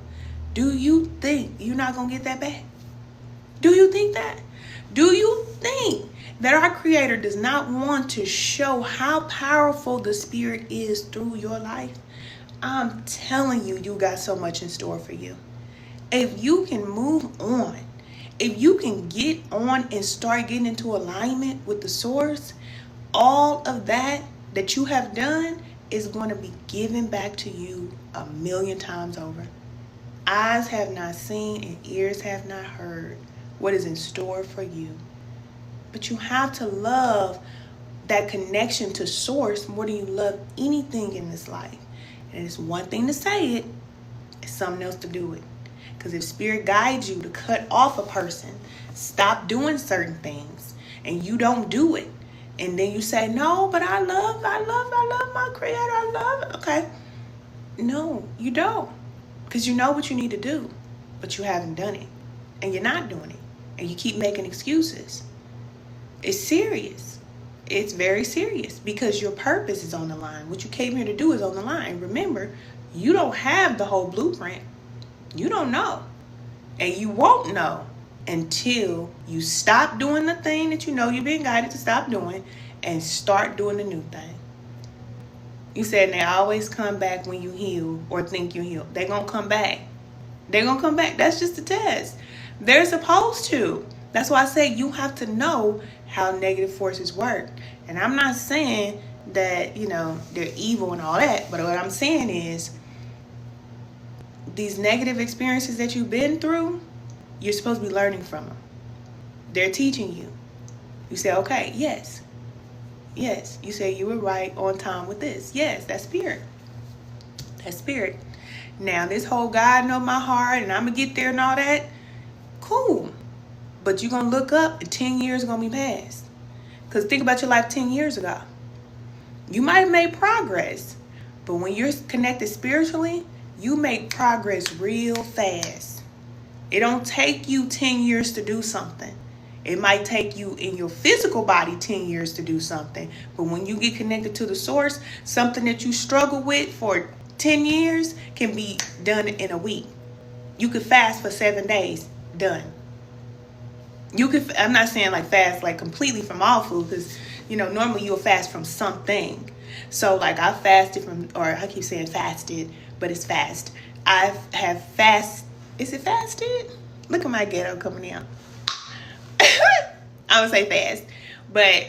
Do you think you're not going to get that back? Do you think that? Do you think that our Creator does not want to show how powerful the Spirit is through your life? I'm telling you, you got so much in store for you. If you can move on, if you can get on and start getting into alignment with the source, all of that that you have done is going to be given back to you 1,000,000 times over. Eyes have not seen and ears have not heard what is in store for you. But you have to love that connection to source more than you love anything in this life. And it's one thing to say it, it's something else to do it. Because if spirit guides you to cut off a person, stop doing certain things, and you don't do it, and then you say, no, but I love my creator, I love it. Okay. No, you don't. Because you know what you need to do, but you haven't done it. And you're not doing it. And you keep making excuses. It's serious. It's very serious because your purpose is on the line. What you came here to do is on the line. Remember, you don't have the whole blueprint. You don't know. And you won't know until you stop doing the thing that you know you've been guided to stop doing and start doing the new thing. You said they always come back when you heal or think you heal. They're going to come back. They're going to come back. That's just a test. They're supposed to. That's why I say you have to know how negative forces work. And I'm not saying that, they're evil and all that. But what I'm saying is these negative experiences that you've been through, you're supposed to be learning from them. They're teaching you. You say, okay, yes. Yes, you say you were right on time with this. Yes, that's spirit. That's spirit. Now, this whole God know my heart and I'm going to get there and all that, cool. But you're going to look up and 10 years are going to be past. Because think about your life 10 years ago. You might have made progress, but when you're connected spiritually, you make progress real fast. It don't take you 10 years to do something. It might take you in your physical body 10 years to do something. But when you get connected to the source, something that you struggle with for 10 years can be done in a week. You could fast for 7 days, done. You could, I'm not saying like fast like completely from all food because, normally you'll fast from something. So like I fasted from, or I keep saying fasted, but it's fast. I have is it fasted? Look at my ghetto coming out. I would say fast, but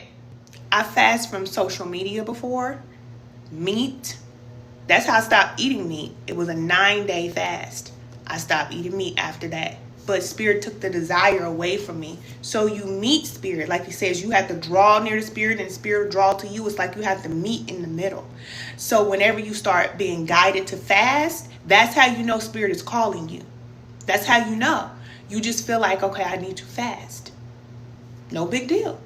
I fast from social media before. Meat, that's how I stopped eating meat. It was a 9-day fast. I stopped eating meat after that. But spirit took the desire away from me. So you meet spirit. Like he says, you have to draw near the spirit and the spirit draw to you. It's like you have to meet in the middle. So whenever you start being guided to fast, that's how you know spirit is calling you. That's how you know. You just feel like, okay, I need to fast. No big deal.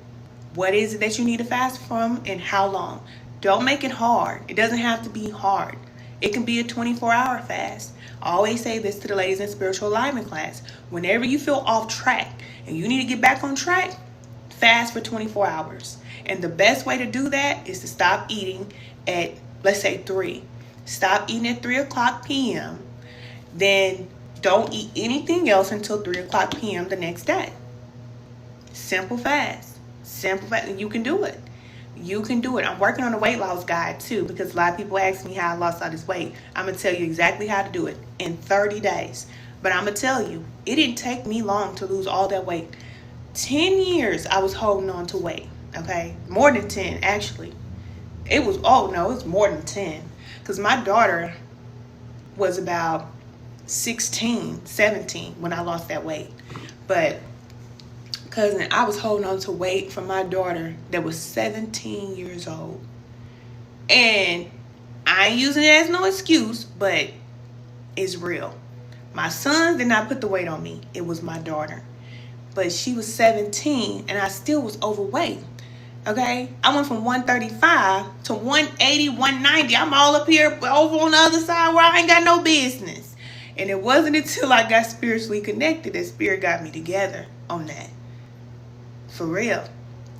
What is it that you need to fast from and how long? Don't make it hard. It doesn't have to be hard. It can be a 24-hour fast. I always say this to the ladies in spiritual alignment class. Whenever you feel off track and you need to get back on track, fast for 24 hours. And the best way to do that is to stop eating at, let's say, 3. Stop eating at 3 o'clock p.m. Then don't eat anything else until 3 o'clock p.m. the next day. Simple fast. Simple fast. You can do it. You can do it. I'm working on a weight loss guide too because a lot of people ask me how I lost all this weight. I'm going to tell you exactly how to do it in 30 days. But I'm going to tell you, it didn't take me long to lose all that weight. 10 years I was holding on to weight. Okay? More than 10 actually. It's more than 10. Because my daughter was about 16, 17 when I lost that weight. But cousin, I was holding on to weight for my daughter that was 17 years old. And I ain't using it as no excuse, but it's real. My son did not put the weight on me. It was my daughter. But she was 17 and I still was overweight. Okay? I went from 135 to 180, 190. I'm all up here over on the other side where I ain't got no business. And it wasn't until I got spiritually connected that spirit got me together on that. For real.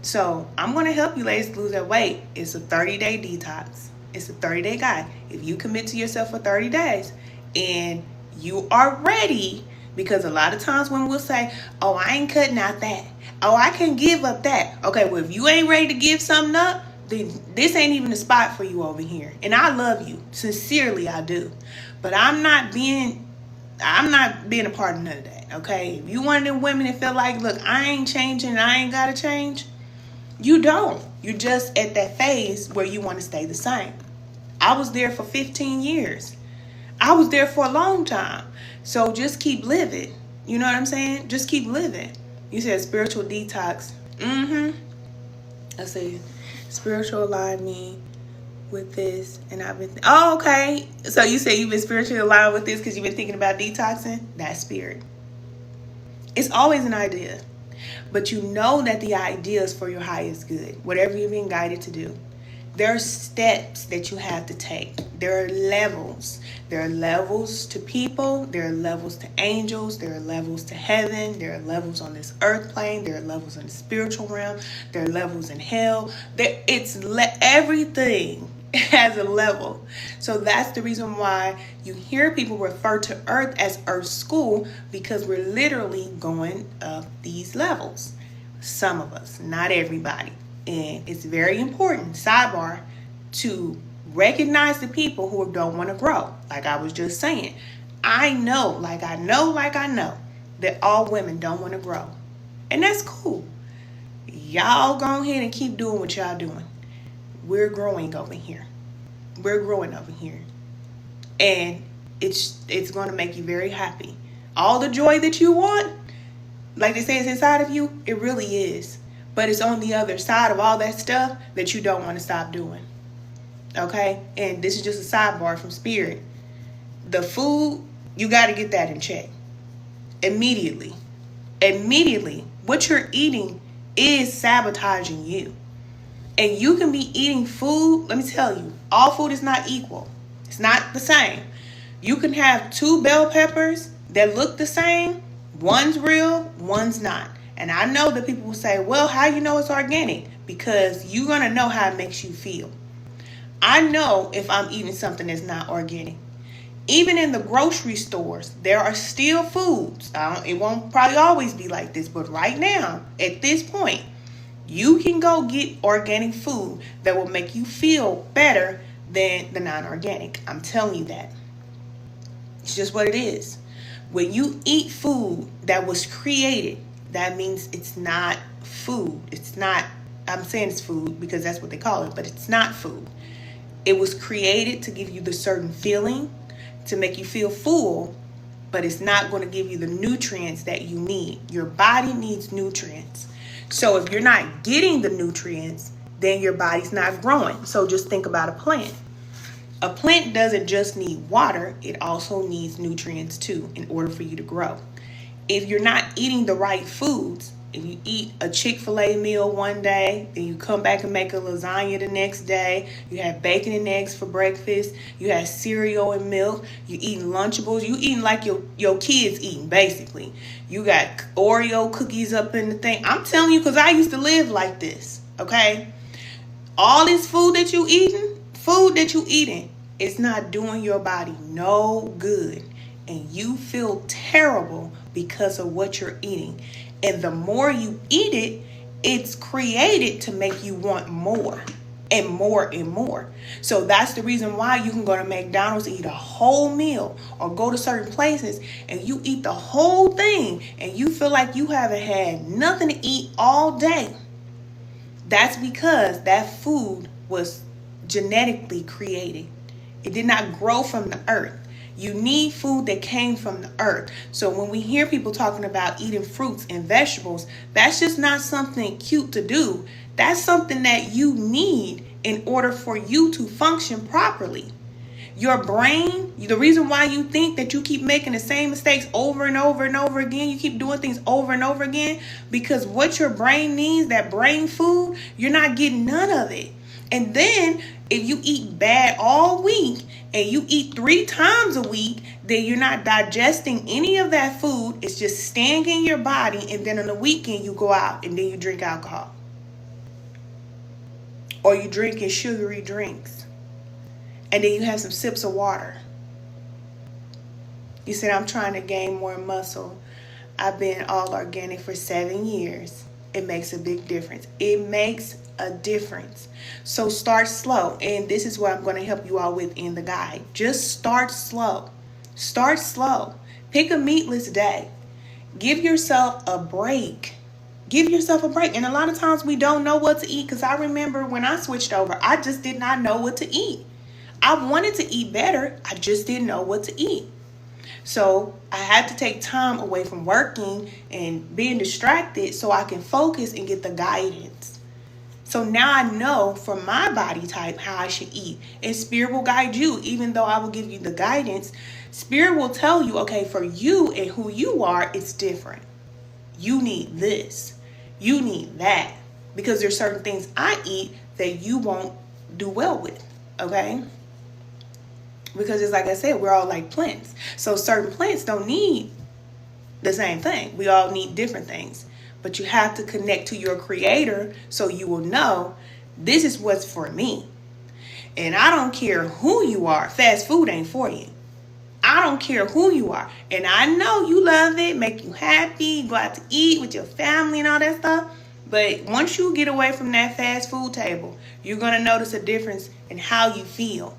So I'm going to help you ladies lose that weight. It's a 30-day detox. It's a 30-day guide. If you commit to yourself for 30 days and you are ready, because a lot of times when we'll say, oh, I ain't cutting out that. Oh, I can give up that. Okay, well, if you ain't ready to give something up, then this ain't even the spot for you over here. And I love you. Sincerely, I do. But I'm not being a part of none of that. Okay, if you one of them women that feel like, look, I ain't changing, I ain't gotta change, You don't. You're just at that phase where you want to stay the same. I was there for 15 years. I was there for a long time. So just keep living. You know what I'm saying? Just keep living. You said spiritual detox. Mm-hmm. I said spiritual aligned me with this, and I've been oh, okay. So you say you've been spiritually aligned with this because you've been thinking about detoxing? That's spirit. It's always an idea, but you know that the idea is for your highest good, whatever you're being guided to do. There are steps that you have to take. There are levels. There are levels to people. There are levels to angels. There are levels to heaven. There are levels on this earth plane. There are levels in the spiritual realm. There are levels in hell. Everything has a level. So that's the reason why you hear people refer to earth as earth school, because we're literally going up these levels. Some of us, not everybody. And it's very important, sidebar, to recognize the people who don't want to grow. Like I was just saying, I know that all women don't want to grow. And that's cool. Y'all go ahead and keep doing what y'all doing. We're growing over here. We're growing over here. And it's going to make you very happy. All the joy that you want, like they say, is inside of you. It really is. But it's on the other side of all that stuff that you don't want to stop doing. Okay? And this is just a sidebar from spirit. The food, you got to get that in check. Immediately. What you're eating is sabotaging you. And you can be eating food. Let me tell you, all food is not equal. It's not the same. You can have 2 bell peppers that look the same. One's real, one's not. And I know that people will say, well, how you know it's organic? Because you're going to know how it makes you feel. I know if I'm eating something that's not organic. Even in the grocery stores, there are still foods. It won't probably always be like this, but right now, at this point, you can go get organic food that will make you feel better than the non-organic. I'm telling you that. It's just what it is. When you eat food that was created, that means it's not food. It's not, I'm saying it's food because that's what they call it, but it's not food. It was created to give you the certain feeling, to make you feel full, but it's not going to give you the nutrients that you need. Your body needs nutrients. So if you're not getting the nutrients, then your body's not growing. So just think about a plant. A plant doesn't just need water, it also needs nutrients too in order for you to grow. If you're not eating the right foods, if you eat a Chick-fil-A meal one day, then you come back and make a lasagna the next day, you have bacon and eggs for breakfast, you have cereal and milk, you eating Lunchables, you eating like your kids eating, basically. You got Oreo cookies up in the thing. I'm telling you, because I used to live like this, okay? All this food that you eating, it's not doing your body no good. And you feel terrible because of what you're eating. And the more you eat it, it's created to make you want more and more and more. So that's the reason why you can go to McDonald's and eat a whole meal, or go to certain places and you eat the whole thing and you feel like you haven't had nothing to eat all day. That's because that food was genetically created. It did not grow from the earth. You need food that came from the earth. So when we hear people talking about eating fruits and vegetables, that's just not something cute to do. That's something that you need in order for you to function properly. Your brain, the reason why you think that you keep making the same mistakes over and over and over again, you keep doing things over and over again, because what your brain needs, that brain food, you're not getting none of it. And then if you eat bad all week and you eat 3 times a week, then you're not digesting any of that food. It's just staying in your body. And then on the weekend, you go out and then you drink alcohol. Or you drinking sugary drinks. And then you have some sips of water. You said, I'm trying to gain more muscle. I've been all organic for 7 years. It makes a big difference. It makes a difference. So start slow. And this is what I'm going to help you all with in the guide. Just start slow. Start slow. Pick a meatless day. Give yourself a break. Give yourself a break. And a lot of times we don't know what to eat, because I remember when I switched over, I just did not know what to eat. I wanted to eat better. I just didn't know what to eat. So I had to take time away from working and being distracted so I can focus and get the guidance. So now I know for my body type how I should eat. And Spirit will guide you. Even though I will give you the guidance, Spirit will tell you, okay, for you and who you are, it's different. You need this. You need that. Because there's certain things I eat that you won't do well with. Okay? Because it's like I said, we're all like plants. So certain plants don't need the same thing. We all need different things. But you have to connect to your creator so you will know this is what's for me. And I don't care who you are. Fast food ain't for you. I don't care who you are. And I know you love it, make you happy, go out to eat with your family and all that stuff. But once you get away from that fast food table, you're going to notice a difference in how you feel.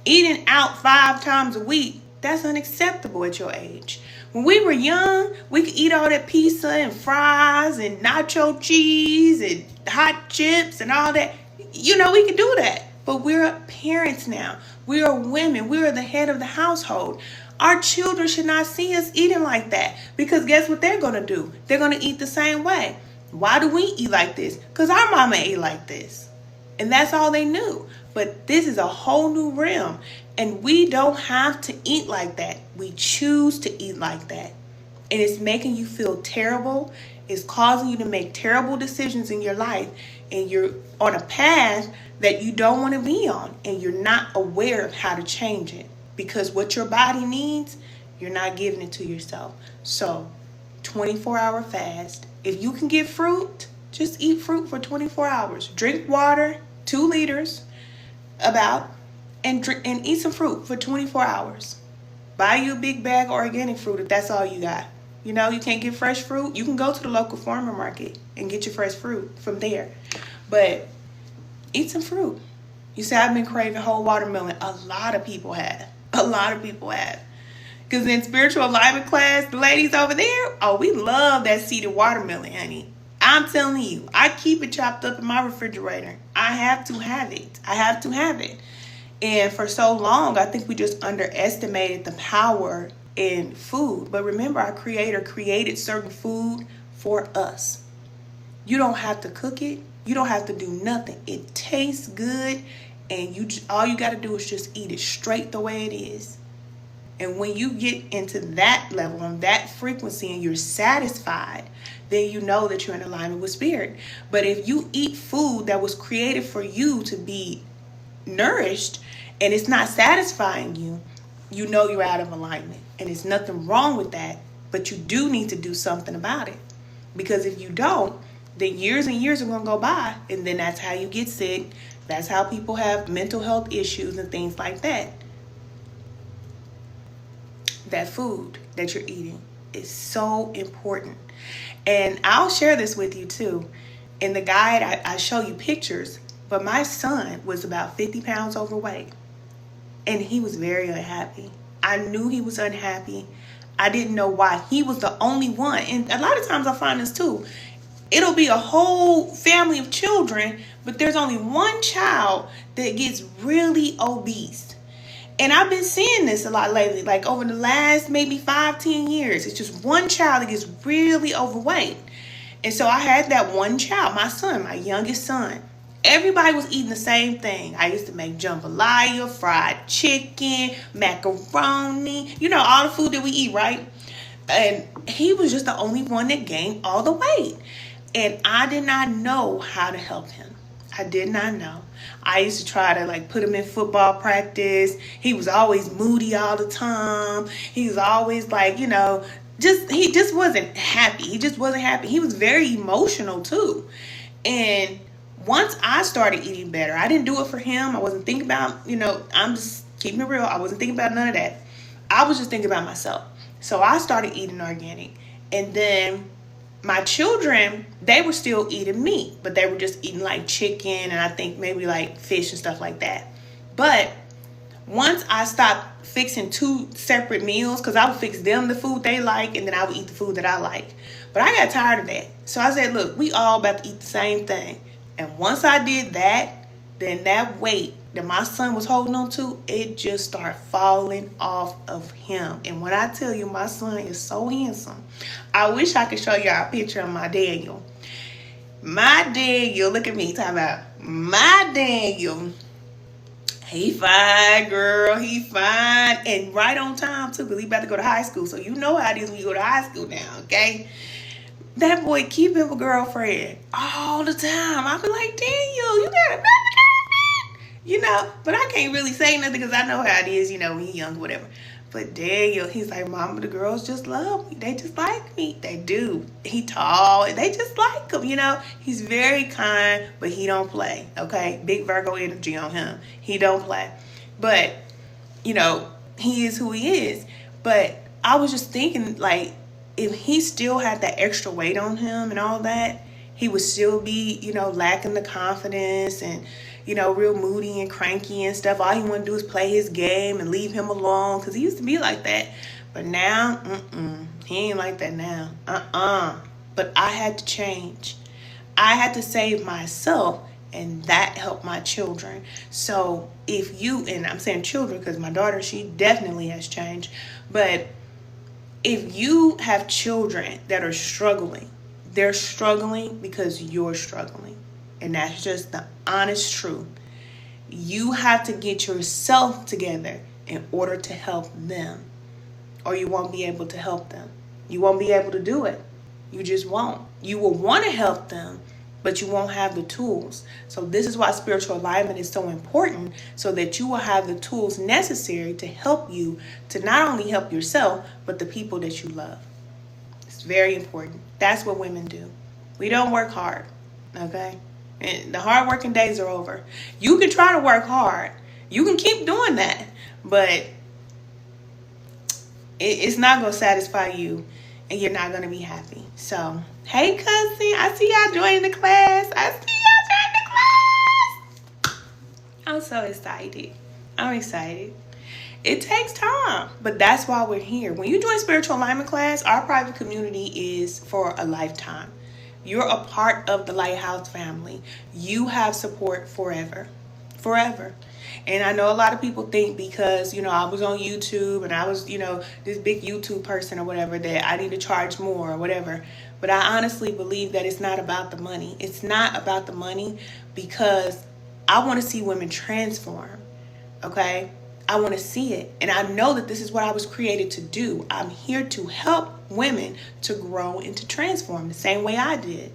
Eating out 5 times a week, that's unacceptable at your age. When we were young, we could eat all that pizza and fries and nacho cheese and hot chips and all that. You know, we could do that. But we're parents now. We are women. We are the head of the household. Our children should not see us eating like that. Because guess what they're going to do? They're going to eat the same way. Why do we eat like this? Because our mama ate like this. And that's all they knew. But this is a whole new realm. And we don't have to eat like that. We choose to eat like that. And it's making you feel terrible. It's causing you to make terrible decisions in your life. And you're on a path that you don't want to be on. And you're not aware of how to change it. Because what your body needs, you're not giving it to yourself. So, 24-hour fast. If you can get fruit, just eat fruit for 24 hours. Drink water, 2 liters. And eat some fruit for 24 hours. Buy you a big bag of organic fruit if that's all you got. You know, you can't get fresh fruit. You can go to the local farmer market and get your fresh fruit from there. But eat some fruit. You say, I've been craving whole watermelon. A lot of people have. A lot of people have. Because in spiritual alignment class, the ladies over there, oh, we love that seeded watermelon, honey. I'm telling you, I keep it chopped up in my refrigerator. I have to have it. I have to have it. And for so long, I think we just underestimated the power in food. But remember, our creator created certain food for us. You don't have to cook it. You don't have to do nothing. It tastes good. And all you got to do is just eat it straight the way it is. And when you get into that level, on that frequency, and you're satisfied, then you know that you're in alignment with spirit. But if you eat food that was created for you to be nourished and it's not satisfying you, you know you're out of alignment. And there's nothing wrong with that, but you do need to do something about it. Because if you don't, then years and years are going to go by, and then that's how you get sick. That's how people have mental health issues and things like that. That food that you're eating is so important. And I'll share this with you too. In the guide, I show you pictures, but my son was about 50 pounds overweight. And he was very unhappy. I knew he was unhappy. I didn't know why. He was the only one. And a lot of times I find this too. It'll be a whole family of children, but there's only one child that gets really obese. And I've been seeing this a lot lately, like over the last maybe 5-10 years. It's just one child that gets really overweight. And so I had that one child, my son, my youngest son. Everybody was eating the same thing. I used to make jambalaya, fried chicken, macaroni, you know, all the food that we eat, right? And he was just the only one that gained all the weight. And I did not know how to help him. I did not know. I used to try to put him in football practice. He was always moody all the time. He was always he just wasn't happy. He just wasn't happy. He was very emotional too. And once I started eating better, I didn't do it for him. I wasn't thinking about, I'm just keeping it real. I wasn't thinking about none of that. I was just thinking about myself. So I started eating organic. And then my children, they were still eating meat, but they were just eating chicken and I think maybe fish and stuff like that. But once I stopped fixing 2 separate meals, because I would fix them the food they like and then I would eat the food that I like. But I got tired of that. So I said, look, we all about to eat the same thing. And once I did that, then that weight that my son was holding on to, it just started falling off of him. And when I tell you my son is so handsome, I wish I could show y'all a picture of my Daniel. My Daniel, look at me, talking about my Daniel. He fine, girl. He fine. And right on time, too, because he about to go to high school. So you know how it is when you go to high school now, okay? That boy keep him a girlfriend all the time. I be like, Daniel, you got another girlfriend? But I can't really say nothing because I know how it is, when you're young, whatever. But Daniel, he's like, Mama, the girls just love me. They just like me. They do. He tall. They just like him, He's very kind, but he don't play, okay? Big Virgo energy on him. He don't play. But, he is who he is. But I was just thinking, like, if he still had that extra weight on him and all that, he would still be, lacking the confidence and, real moody and cranky and stuff. All he want to do is play his game and leave him alone because he used to be like that. But now, he ain't like that now. But I had to change. I had to save myself, and that helped my children. So if you, and I'm saying children because my daughter, she definitely has changed. But if you have children that are struggling, they're struggling because you're struggling. And that's just the honest truth. You have to get yourself together in order to help them, or you won't be able to help them. You won't be able to do it. You just won't. You will want to help them, but you won't have the tools. So this is why spiritual alignment is so important, so that you will have the tools necessary to help you to not only help yourself, but the people that you love. It's very important. That's what women do. We don't work hard, okay? And the hard working days are over. You can try to work hard. You can keep doing that, but it's not going to satisfy you, and you're not going to be happy. So, hey, cousin, I see y'all joining the class. I'm so excited. I'm excited. It takes time, but that's why we're here. When you join spiritual alignment class, our private community is for a lifetime. You're a part of the Lighthouse family. You have support forever. Forever. And I know a lot of people think because, I was on YouTube and I was, this big YouTube person or whatever, that I need to charge more or whatever. But I honestly believe that it's not about the money. It's not about the money because I want to see women transform. Okay? I want to see it. And I know that this is what I was created to do. I'm here to help women to grow and to transform the same way I did.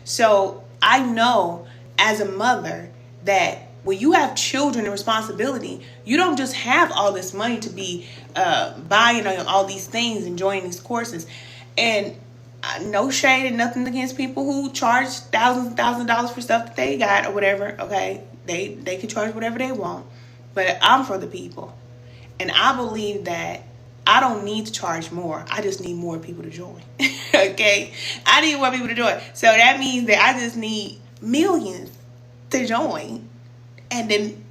So I know as a mother that when you have children and responsibility, you don't just have all this money to be buying all these things and joining these courses. And no shade and nothing against people who charge thousands of dollars for stuff that they got or whatever. Okay, they can charge whatever they want. But I'm for the people. And I believe that I don't need to charge more. I just need more people to join. Okay? I need more people to join. So that means that I just need millions to join. And then,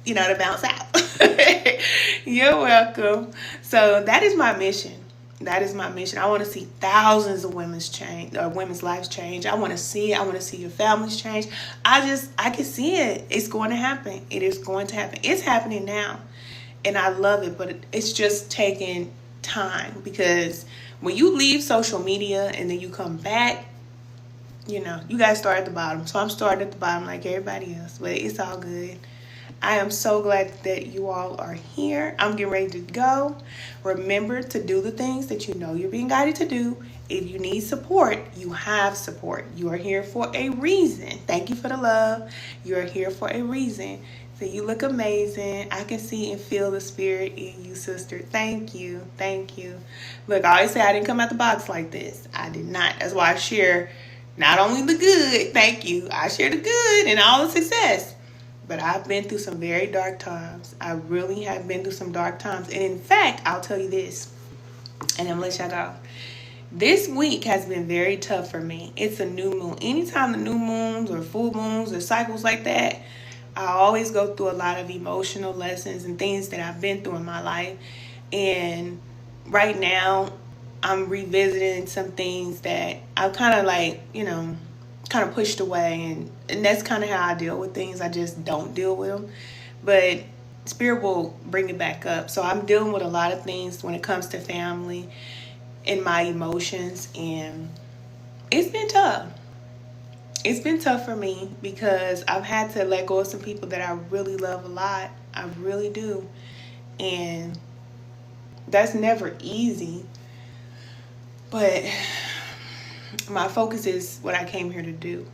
to bounce out. You're welcome. So that is my mission. That is my mission. I want to see thousands of women's lives change. I want to see it. I want to see your families change. I can see it. It's going to happen. It is going to happen. It's happening now. And I love it, but it's just taking time because when you leave social media and then you come back, you got to start at the bottom. So I'm starting at the bottom like everybody else, but it's all good. I am so glad that you all are here. I'm getting ready to go. Remember to do the things that you're being guided to do. If you need support, you have support. You are here for a reason. Thank you for the love. You are here for a reason. So you look amazing. I can see and feel the spirit in you, sister. Thank you. Thank you. Look, I always say I didn't come out the box like this. I did not. That's why I share not only the good, thank you. I share the good and all the success. But I've been through some very dark times. I really have been through some dark times. And in fact, I'll tell you this, and I'm going to let y'all go. This week has been very tough for me. It's a new moon. Anytime the new moons or full moons or cycles like that, I always go through a lot of emotional lessons and things that I've been through in my life. And right now, I'm revisiting some things that I've kind of like, kind of pushed away. And that's kind of how I deal with things. I just don't deal with them. But Spirit will bring it back up. So I'm dealing with a lot of things when it comes to family and my emotions. And it's been tough. It's been tough for me because I've had to let go of some people that I really love a lot. I really do. And that's never easy. But my focus is what I came here to do.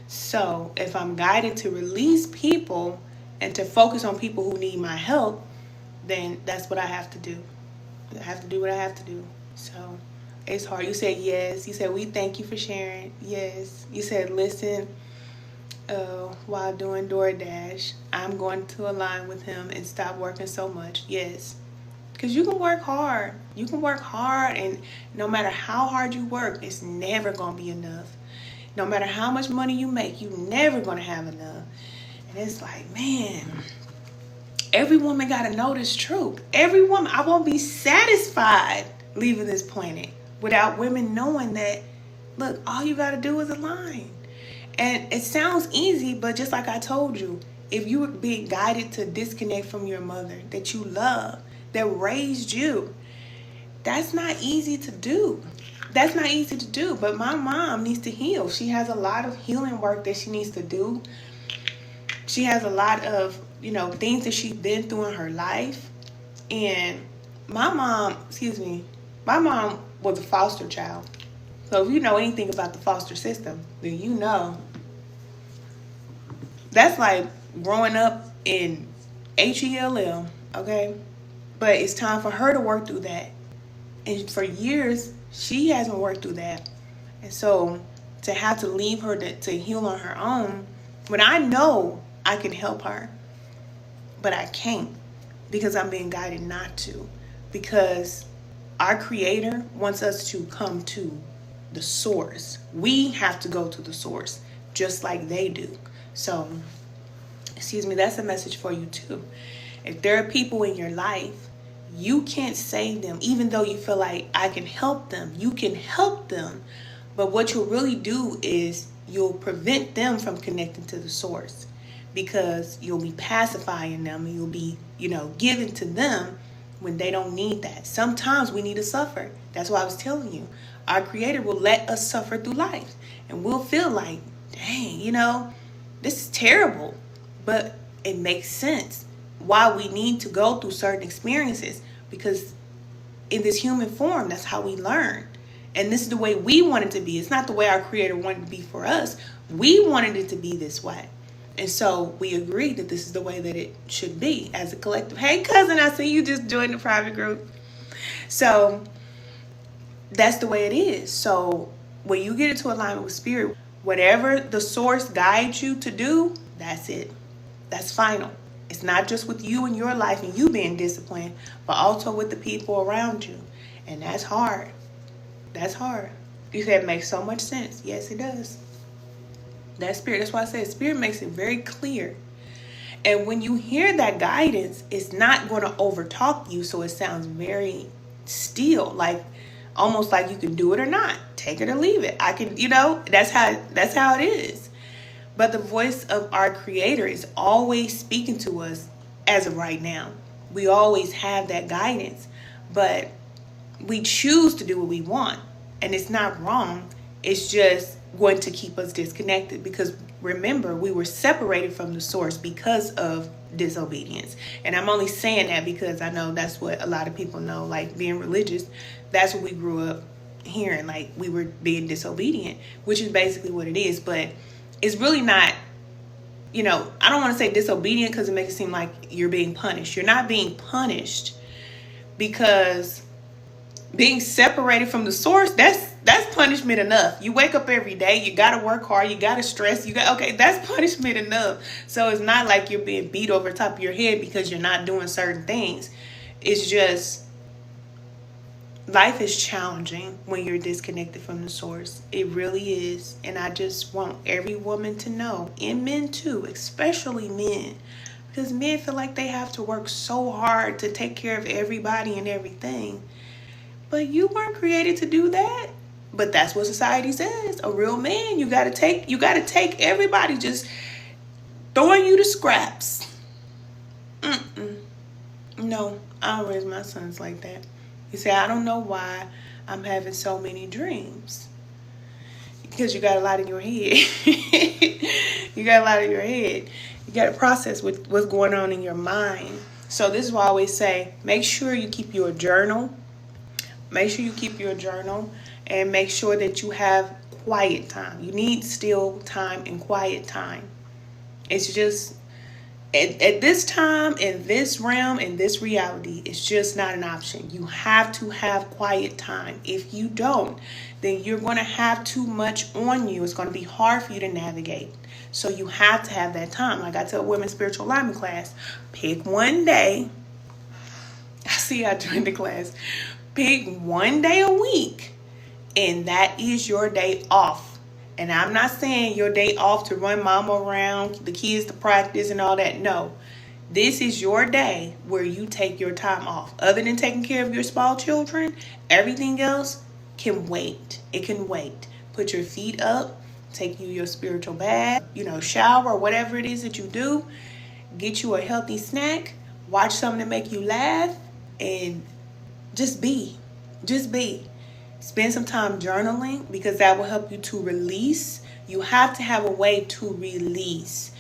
So if I'm guided to release people and to focus on people who need my help, then that's what I have to do. I have to do what I have to do. So it's hard. You said yes. You said we thank you for sharing. Yes. You said listen while doing DoorDash. I'm going to align with him and stop working so much. Yes. Because you can work hard. You can work hard, and no matter how hard you work, it's never going to be enough. No matter how much money you make, you're never going to have enough. And it's like, man, every woman got to know this truth. Every woman. I won't be satisfied leaving this planet without women knowing that, look, all you got to do is align. And it sounds easy, but just like I told you, if you were being guided to disconnect from your mother that you love, that raised you, that's not easy to do. That's not easy to do. But my mom needs to heal. She has a lot of healing work that she needs to do. She has a lot of, things that she's been through in her life. And my mom was a foster child. So if you know anything about the foster system, then you know that's like growing up in HELL, okay? But it's time for her to work through that. And for years, she hasn't worked through that. And so to have to leave her to heal on her own, when I know I can help her, but I can't because I'm being guided not to. Because our Creator wants us to come to the source. We have to go to the source just like they do. So, that's a message for you too. If there are people in your life, you can't save them, even though you feel like I can help them. You can help them. But what you'll really do is you'll prevent them from connecting to the source because you'll be pacifying them and you'll be, giving to them when they don't need that. Sometimes we need to suffer. That's why I was telling you. Our Creator will let us suffer through life. And we'll feel like, dang, this is terrible. But it makes sense why we need to go through certain experiences, because in this human form, that's how we learn. And this is the way we want it to be. It's not the way our Creator wanted it to be for us. We wanted it to be this way. And so we agreed that this is the way that it should be as a collective. Hey, cousin, I see you just joined the private group. So that's the way it is. So when you get into alignment with Spirit, whatever the source guides you to do, that's it. That's final. It's not just with you and your life and you being disciplined, but also with the people around you. And that's hard. That's hard. You said it makes so much sense. Yes, it does. That Spirit, that's why I said Spirit makes it very clear. And when you hear that guidance, it's not going to overtalk you, so it sounds very still, like almost like you can do it or not. Take it or leave it. I can, that's how it is. But the voice of our Creator is always speaking to us as of right now. We always have that guidance, but we choose to do what we want. And it's not wrong. It's just going to keep us disconnected because remember, we were separated from the source because of disobedience. And I'm only saying that because I know that's what a lot of people know, like being religious. That's what we grew up hearing, like we were being disobedient, which is basically what it is. But it's really not, I don't want to say disobedient because it makes it seem like you're being punished. You're not being punished because being separated from the source, that's punishment enough. You wake up every day, you got to work hard, you got to stress, that's punishment enough. So it's not like you're being beat over the top of your head because you're not doing certain things. It's just life is challenging when you're disconnected from the source. It really is. And I just want every woman to know, and men too, especially men, because men feel like they have to work so hard to take care of everybody and everything. But you weren't created to do that. But that's what society says. A real man, you gotta take everybody just throwing you to scraps. No, I don't raise my sons like that. You say, I don't know why I'm having so many dreams. Because you got a lot in your head. You got a lot in your head. You got to process what's going on in your mind. So this is why I always say, make sure you keep your journal. Make sure you keep your journal. And make sure that you have quiet time. You need still time and quiet time. It's just, at this time, in this realm, in this reality, it's just not an option. You have to have quiet time. If you don't, then you're going to have too much on you. It's going to be hard for you to navigate. So you have to have that time. Like I tell women's spiritual alignment class, pick one day. I see I joined the class. Pick one day a week, and that is your day off. And I'm not saying your day off to run mama around, the kids to practice and all that. No, this is your day where you take your time off. Other than taking care of your small children, everything else can wait. It can wait. Put your feet up, take you your spiritual bath, shower, whatever it is that you do. Get you a healthy snack, watch something to make you laugh, and just be. Just be. Spend some time journaling, because that will help you to release. You have to have a way to release.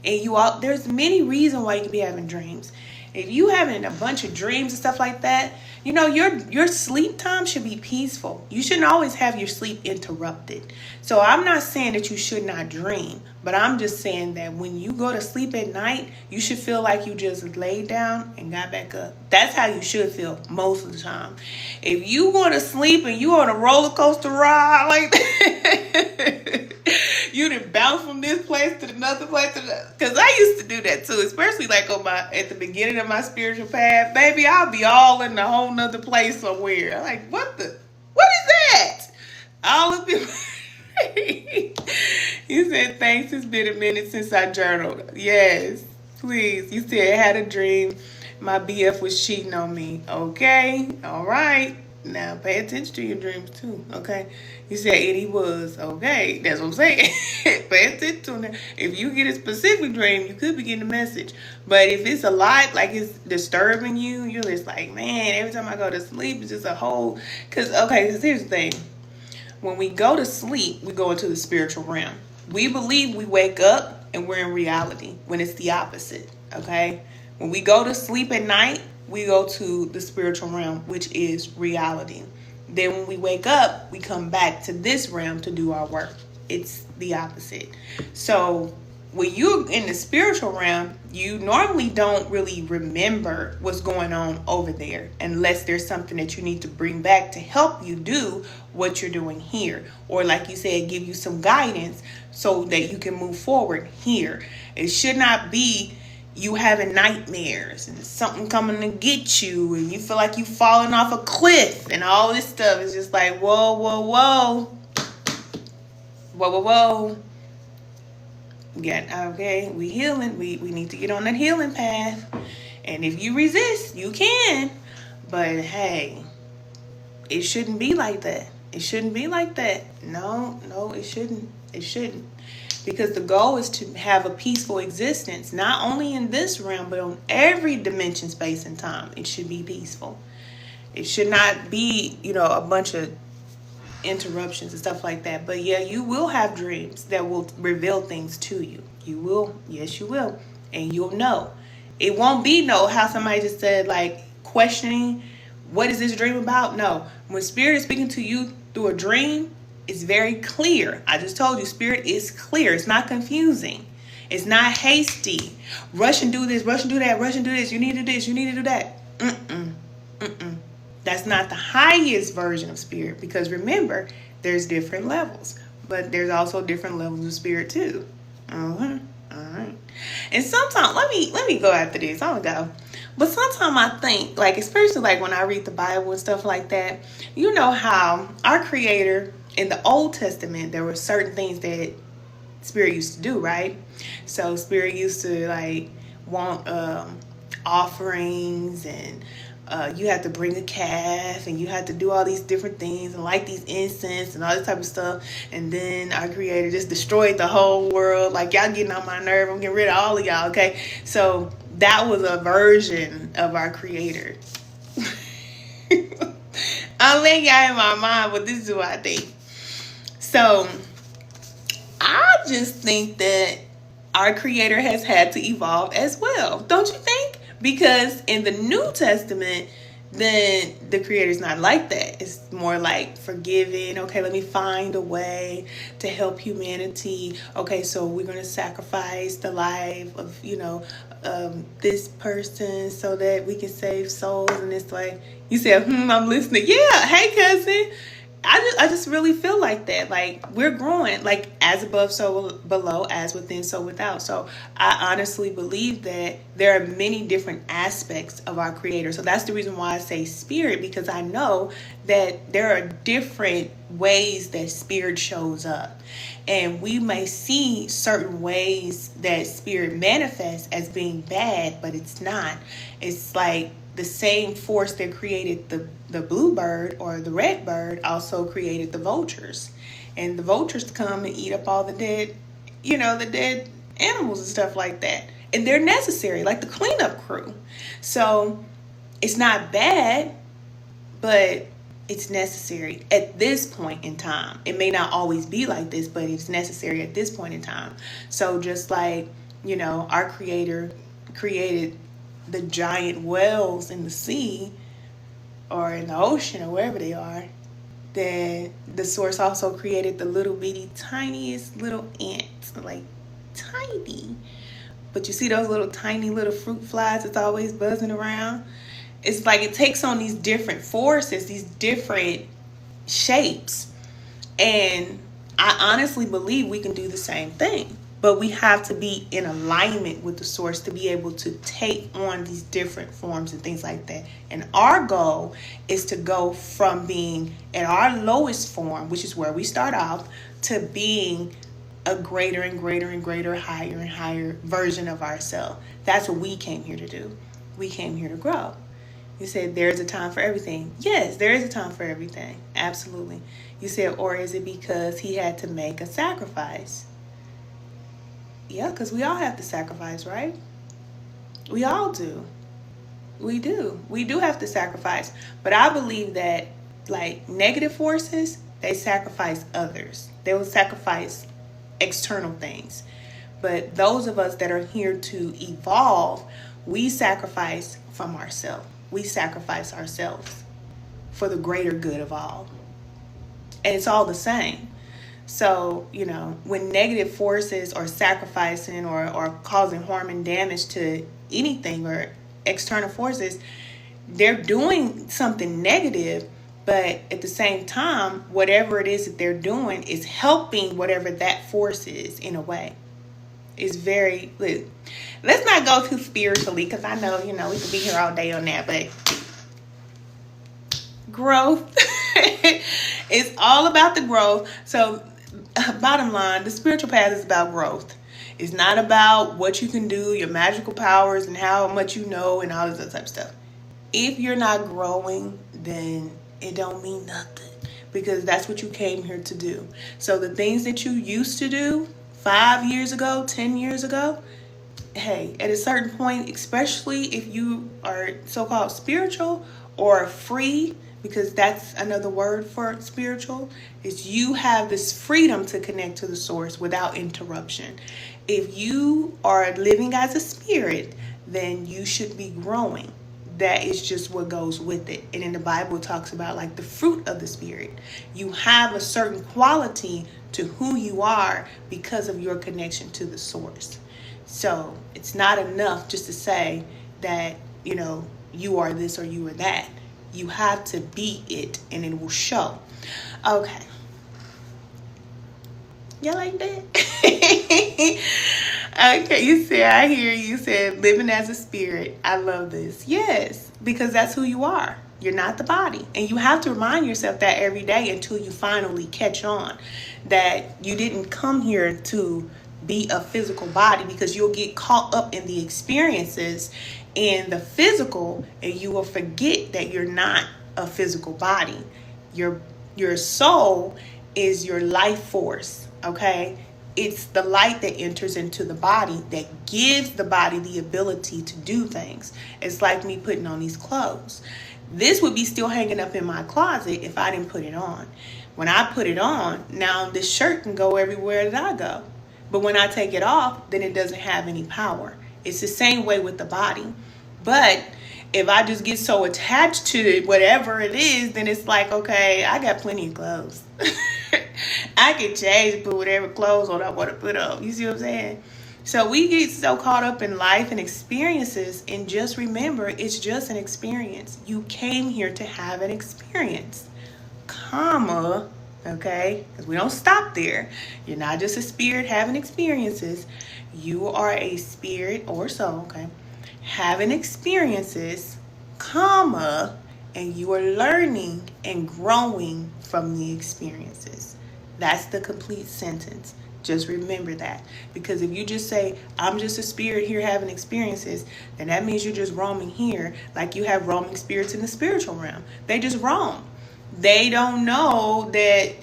And there's many reasons why you can be having dreams. If you having a bunch of dreams and stuff like that, your sleep time should be peaceful. You shouldn't always have your sleep interrupted. So I'm not saying that you should not dream, but I'm just saying that when you go to sleep at night, you should feel like you just laid down and got back up. That's how you should feel most of the time. If you go to sleep and you on a roller coaster ride like that, you done bounce from this place to another place, because I used to do that too, especially like at the beginning of my spiritual path. Baby, I'll be all in a whole nother place somewhere. I'm like, what is that? All of it. You said, thanks, it's been a minute since I journaled. Yes, please. You said, I had a dream my BF was cheating on me. Okay, all right. Now pay attention to your dreams too, okay? You said, and he was. Okay, that's what I'm saying. Pay attention to him. If you get a specific dream, you could be getting a message. But if it's a lot, like it's disturbing you, you're just like, man, every time I go to sleep, it's just a whole... Because here's the thing. When we go to sleep, we go into the spiritual realm. We believe we wake up and we're in reality, when it's the opposite, okay? When we go to sleep at night, we go to the spiritual realm, which is reality. Then when we wake up, we come back to this realm to do our work. It's the opposite. So when you're in the spiritual realm, you normally don't really remember what's going on over there, unless there's something that you need to bring back to help you do what you're doing here. Or like you said, give you some guidance so that you can move forward here. It should not be you having nightmares and something coming to get you and you feel like you falling off a cliff and all this stuff. Is just like, whoa, whoa, whoa. Whoa, whoa, whoa. We healing. We need to get on that healing path. And if you resist, you can. But hey, it shouldn't be like that. It shouldn't be like that. No, it shouldn't. It shouldn't. Because the goal is to have a peaceful existence, not only in this realm, but on every dimension, space, and time. It should be peaceful. It should not be, a bunch of interruptions and stuff like that. But yeah, you will have dreams that will reveal things to you. You will. Yes, you will. And you'll know. It won't be how somebody just said, like, questioning, what is this dream about? No. When Spirit is speaking to you through a dream, it's very clear. I just told you, Spirit is clear. It's not confusing. It's not hasty. Rush and do this, rush and do that, rush and do this. You need to do this, you need to do that. That's not the highest version of Spirit, because remember, there's different levels. But there's also different levels of Spirit too. All right. And sometimes, let me go after this. I'm gonna go. But sometimes I think, like, especially like when I read the Bible and stuff like that, you know how our Creator, in the Old Testament, there were certain things that Spirit used to do, right? So Spirit used to, like, want offerings and you have to bring a calf and you have to do all these different things and light these incense and all this type of stuff. And then our creator just destroyed the whole world. Like, y'all getting on my nerve. I'm getting rid of all of y'all, okay? So that was a version of our creator. I'm letting y'all in my mind, but this is what I think. So I just think that our creator has had to evolve as well. Don't you think? Because in the New Testament, then the creator's not like that. It's more like forgiving. Okay, let me find a way to help humanity. Okay, so we're going to sacrifice the life of, this person so that we can save souls. And it's like, you said, I'm listening. Yeah, hey, cousin. I just really feel like that. Like, we're growing, like, as above, so below, as within, so without. So I honestly believe that there are many different aspects of our creator. So that's the reason why I say spirit, because I know that there are different ways that spirit shows up. And we may see certain ways that spirit manifests as being bad, but it's not. It's like the same force that created the blue bird or the red bird also created the vultures. And the vultures come and eat up all the dead, the dead animals and stuff like that. And they're necessary, like the cleanup crew. So it's not bad, but it's necessary at this point in time. It may not always be like this, but it's necessary at this point in time. So just like, our creator created the giant whales in the sea or in the ocean or wherever they are, then the source also created the little bitty tiniest little ants, like tiny. But you see those little tiny little fruit flies that's always buzzing around? It's like it takes on these different forces, these different shapes. And I honestly believe we can do the same thing. But we have to be in alignment with the source to be able to take on these different forms and things like that. And our goal is to go from being at our lowest form, which is where we start off, to being a greater and greater and greater, higher and higher version of ourselves. That's what we came here to do. We came here to grow. You said there's a time for everything. Yes, there is a time for everything. Absolutely. You said, or is it because he had to make a sacrifice? Yeah, because we all have to sacrifice, right? We all do. We do. We do have to sacrifice. But I believe that, like, negative forces, they sacrifice others. They will sacrifice external things. But those of us that are here to evolve, we sacrifice from ourselves. We sacrifice ourselves for the greater good of all. And it's all the same. So, when negative forces are sacrificing or causing harm and damage to anything or external forces, they're doing something negative, but at the same time, whatever it is that they're doing is helping whatever that force is in a way. It's very, let's not go too spiritually because I know, we could be here all day on that, but growth. It's all about the growth. So bottom line, the spiritual path is about growth. It's not about what you can do, your magical powers and how much you know and all this other type of stuff. If you're not growing, then it don't mean nothing because that's what you came here to do. So the things that you used to do 5 years ago, 10 years ago, hey, at a certain point, especially if you are so-called spiritual or free, because that's another word for spiritual, is you have this freedom to connect to the source without interruption. If you are living as a spirit, then you should be growing. That is just what goes with it. And in the Bible, it talks about like the fruit of the spirit. You have a certain quality to who you are because of your connection to the source. So it's not enough just to say that, you are this or you are that. You have to be it and it will show. Okay. You like that? Okay, you said, I hear you said living as a spirit. I love this. Yes, because that's who you are. You're not the body. And you have to remind yourself that every day until you finally catch on that you didn't come here to be a physical body, because you'll get caught up in the experiences in the physical, and you will forget that you're not a physical body. Your soul is your life force, okay? It's the light that enters into the body that gives the body the ability to do things. It's like me putting on these clothes. This would be still hanging up in my closet if I didn't put it on. When I put it on, now this shirt can go everywhere that I go. But when I take it off, then it doesn't have any power. It's the same way with the body. But if I just get so attached to it, whatever it is, then it's like, okay, I got plenty of clothes. I can change and put whatever clothes on I want to put on. You see what I'm saying? So we get so caught up in life and experiences, and just remember, it's just an experience. You came here to have an experience, comma, okay? Because we don't stop there. You're not just a spirit having experiences. You are a spirit or soul, okay, having experiences, comma, and you are learning and growing from the experiences. That's the complete sentence. Just remember that. Because if you just say, I'm just a spirit here having experiences, then that means you're just roaming here like you have roaming spirits in the spiritual realm. They just roam. They don't know that,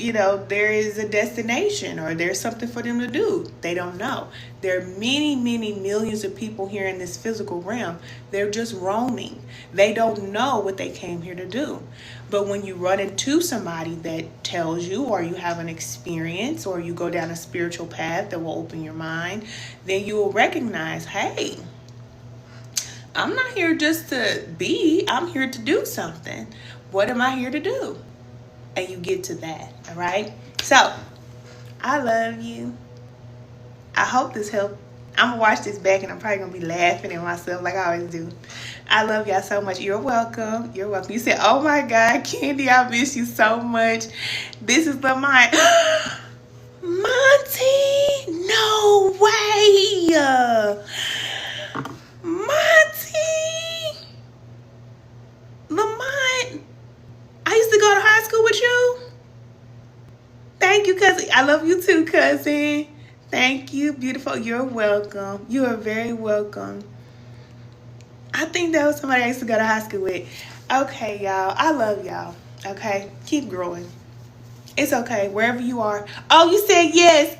there is a destination or there's something for them to do. They don't know. There are many, many millions of people here in this physical realm. They're just roaming. They don't know what they came here to do. But when you run into somebody that tells you, or you have an experience, or you go down a spiritual path that will open your mind, then you will recognize, hey, I'm not here just to be. I'm here to do something. What am I here to do? And you get to that, all right? So, I love you. I hope this helped. I'm going to watch this back, and I'm probably going to be laughing at myself like I always do. I love y'all so much. You're welcome. You're welcome. You said, oh my God, Candy, I miss you so much. This is the mind. Monty, no way. Monty. Lamont. I used to go to high school with you. Thank you, cousin. I love you too, cousin. Thank you, beautiful. You're welcome. You are very welcome. I think that was somebody I used to go to high school with. Okay, y'all. I love y'all. Okay? Keep growing. It's okay. Wherever you are. Oh, you said yes.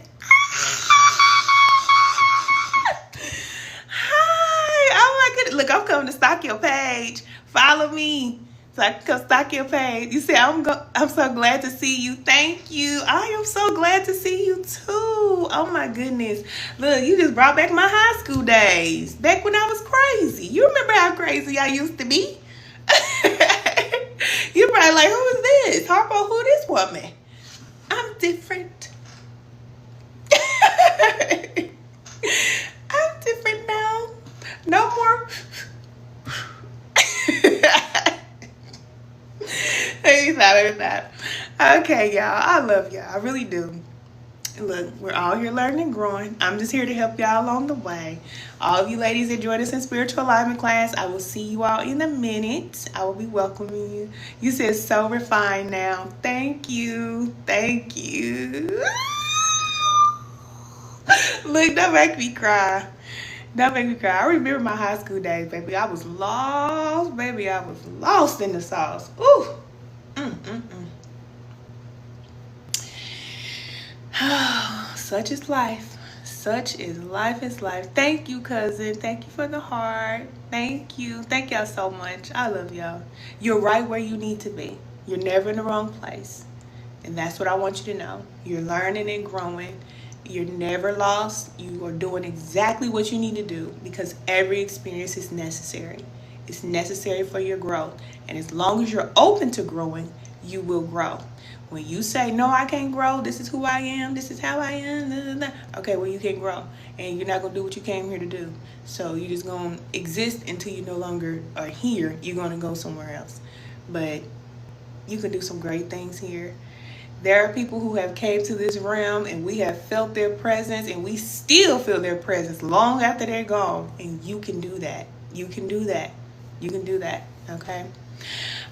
Hi. Oh, my goodness. Look, I'm coming to stalk your page. Follow me so I can come stalk your page. You said, I'm so glad to see you. Thank you. I am so glad to see you too. Oh my goodness. Look, you just brought back my high school days. Back when I was crazy. You remember how crazy I used to be? You're probably like, who is this? Harpo, who this woman? I'm different. I'm different now. No more. It's not. Okay, y'all. I love y'all. I really do. Look, we're all here learning and growing. I'm just here to help y'all along the way. All of you ladies that joined us in spiritual alignment class, I will see you all in a minute. I will be welcoming you. You said so refined now. Thank you. Thank you. Look, don't make me cry. Don't make me cry. I remember my high school days, baby. I was lost, baby. I was lost in the sauce. Ooh. Such is life. Such is life is life. Thank you, cousin. Thank you for the heart. Thank you. Thank y'all so much. I love y'all. You're right where you need to be. You're never in the wrong place. And that's what I want you to know. You're learning and growing. You're never lost. You are doing exactly what you need to do, because every experience is necessary. It's necessary for your growth. And as long as you're open to growing, you will grow. When you say, no, I can't grow, this is who I am, this is how I am, okay, well, you can't grow. And you're not going to do what you came here to do. So you're just going to exist until you no longer are here. You're going to go somewhere else. But you can do some great things here. There are people who have came to this realm, and we have felt their presence, and we still feel their presence long after they're gone. And you can do that. You can do that. You can do that, okay?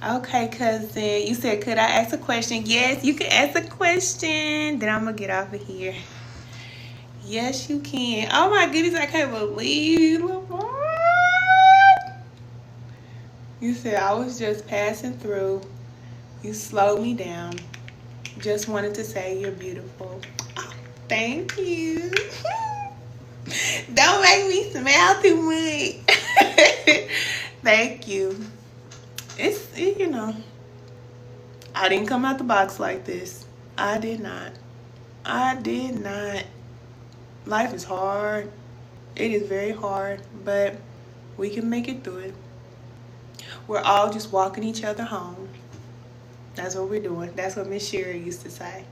Okay, cousin. You said, could I ask a question? Yes, you can ask a question. Then I'm going to get off of here. Yes, you can. Oh my goodness, I can't believe Lamar. You said I was just passing through. You slowed me down. Just wanted to say you're beautiful. Oh, thank you. Don't make me smile too much. Thank you. You know, I didn't come out the box like this. I did not. I did not. Life is hard. It is very hard, but we can make it through it. We're all just walking each other home. That's what we're doing. That's what Miss Sherry used to say.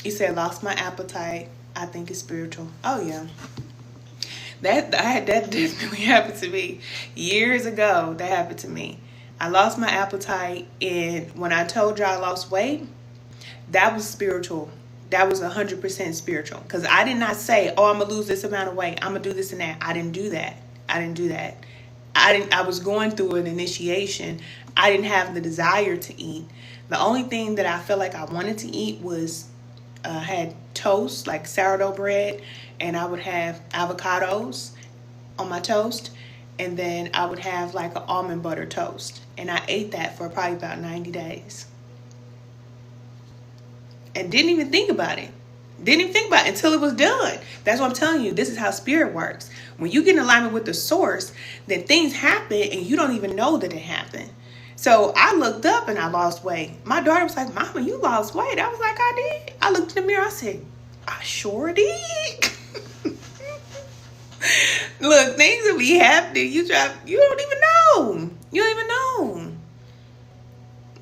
You said, lost my appetite. I think it's spiritual. Oh, yeah. That definitely happened to me. Years ago, that happened to me. I lost my appetite, and when I told you I lost weight, that was spiritual. That was 100% spiritual. Because I did not say, oh, I'm going to lose this amount of weight. I'm going to do this and that. I didn't do that. I was going through an initiation. I didn't have the desire to eat. The only thing that I felt like I wanted to eat was had toast, like sourdough bread, and I would have avocados on my toast, and then I would have like an almond butter toast. And I ate that for probably about 90 days. And didn't even think about it. Didn't even think about it until it was done. That's what I'm telling you. This is how spirit works. When you get in alignment with the source, then things happen and you don't even know that it happened. So I looked up and I lost weight. My daughter was like, Mama, you lost weight. I was like, I did. I looked in the mirror. I said, I sure did. Look, things will be happening. You don't even know. You don't even know.